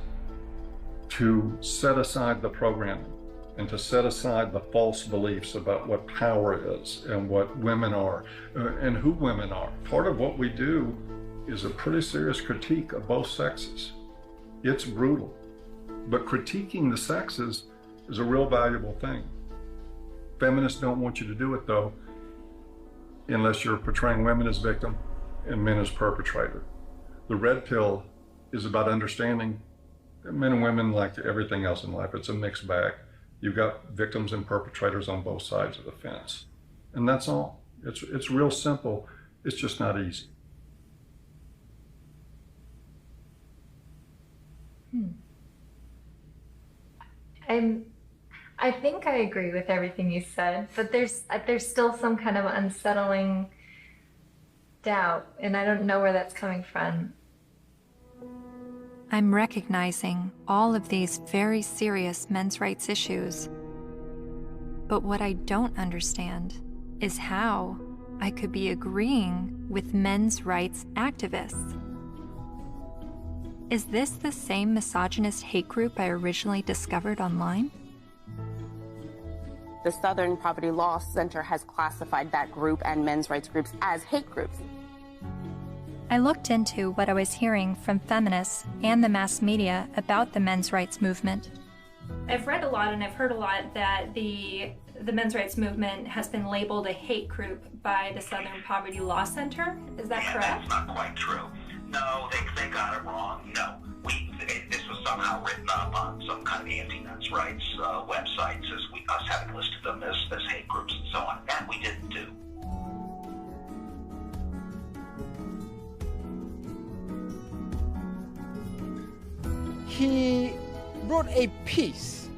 to set aside the programming and to set aside the false beliefs about what power is and what women are and who women are. Part of what we do is a pretty serious critique of both sexes. It's brutal, but critiquing the sexes is a real valuable thing. Feminists don't want you to do it though, unless you're portraying women as victim and men as perpetrator. The red pill is about understanding that men and women, like everything else in life, it's a mixed bag. You've got victims and perpetrators on both sides of the fence. And that's all. It's real simple. It's just not easy. I think I agree with everything you said, but there's still some kind of unsettling doubt, and I don't know where that's coming from. I'm recognizing all of these very serious men's rights issues. But what I don't understand is how I could be agreeing with men's rights activists. Is this the same misogynist hate group I originally discovered online? The Southern Poverty Law Center has classified that group and men's rights groups as hate groups. I looked into what I was hearing from feminists and the mass media about the men's rights movement. I've read a lot and I've heard a lot that the men's rights movement has been labeled a hate group by the Southern Poverty Law Center. Is that correct? That's not quite true. No, they got it wrong. No, this was somehow written up on some kind of anti-men's rights websites as us having listed them as hate groups and so on, and we didn't do. He wrote a piece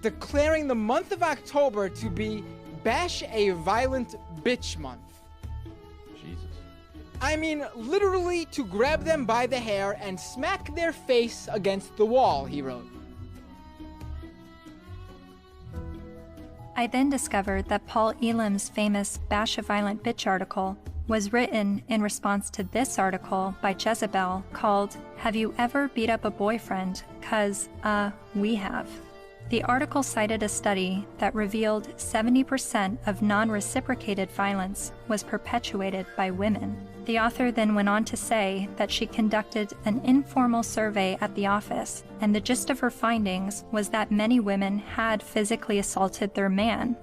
declaring the month of October to be Bash a Violent Bitch Month. Jesus. I mean, literally to grab them by the hair and smack their face against the wall, he wrote. I then discovered that Paul Elam's famous Bash a Violent Bitch article was written in response to this article by Jezebel called, "Have You Ever Beat Up a Boyfriend? 'Cause, we have." The article cited a study that revealed 70% of non-reciprocated violence was perpetuated by women. The author then went on to say that she conducted an informal survey at the office, and the gist of her findings was that many women had physically assaulted their man,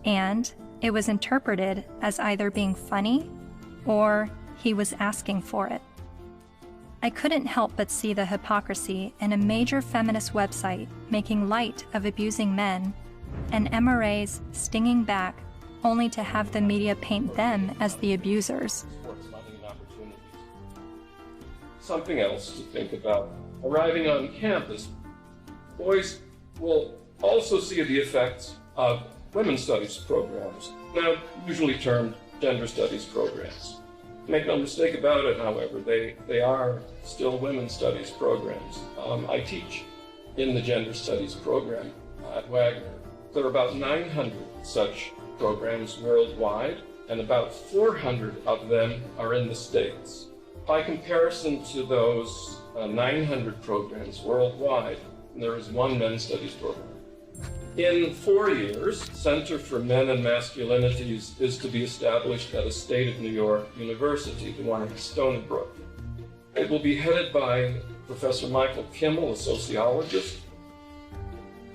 and it was interpreted as either being funny or he was asking for it. I couldn't help but see the hypocrisy in a major feminist website making light of abusing men, and MRAs stinging back only to have the media paint them as the abusers. Something else to think about. Arriving on campus, boys will also see the effects of women's studies programs, now usually termed gender studies programs. Make no mistake about it, however, they are still women's studies programs. I teach in the gender studies program at Wagner. There are about 900 such programs worldwide. and about 400 of them are in the States. By comparison to those 900 programs worldwide, there is one men's studies program. In 4 years, Center for Men and Masculinities is to be established at a state of New York university, the one in Stony Brook. It will be headed by Professor Michael Kimmel, a sociologist.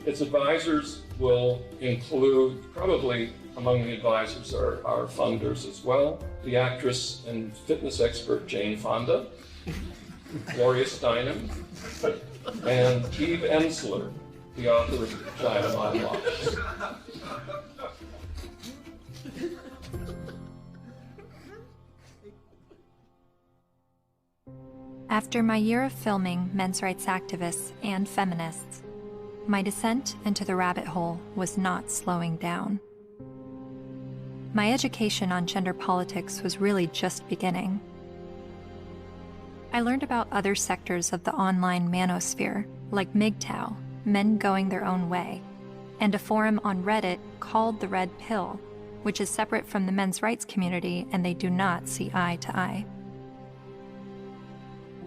Its advisors will include, probably among the advisors are funders as well, the actress and fitness expert Jane Fonda, Gloria Steinem, and Eve Ensler, the author of Vagina Monologues. After my year of filming men's rights activists and feminists, my descent into the rabbit hole was not slowing down. My education on gender politics was really just beginning. I learned about other sectors of the online manosphere, like MGTOW, Men Going Their Own Way, and a forum on Reddit called The Red Pill, which is separate from the men's rights community and they do not see eye to eye.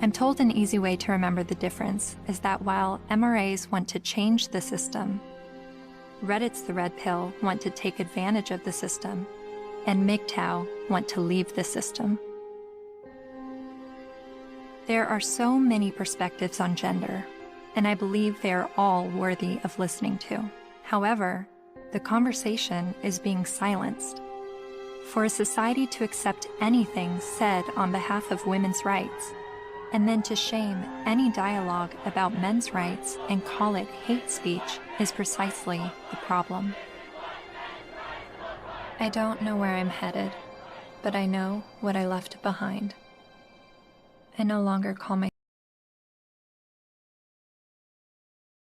I'm told an easy way to remember the difference is that while MRAs want to change the system, Reddit's The Red Pill want to take advantage of the system, and MGTOW want to leave the system. There are so many perspectives on gender, and I believe they are all worthy of listening to. However, the conversation is being silenced. For a society to accept anything said on behalf of women's rights, and then to shame any dialogue about men's rights and call it hate speech is precisely the problem. I don't know where I'm headed, but I know what I left behind. I no longer call my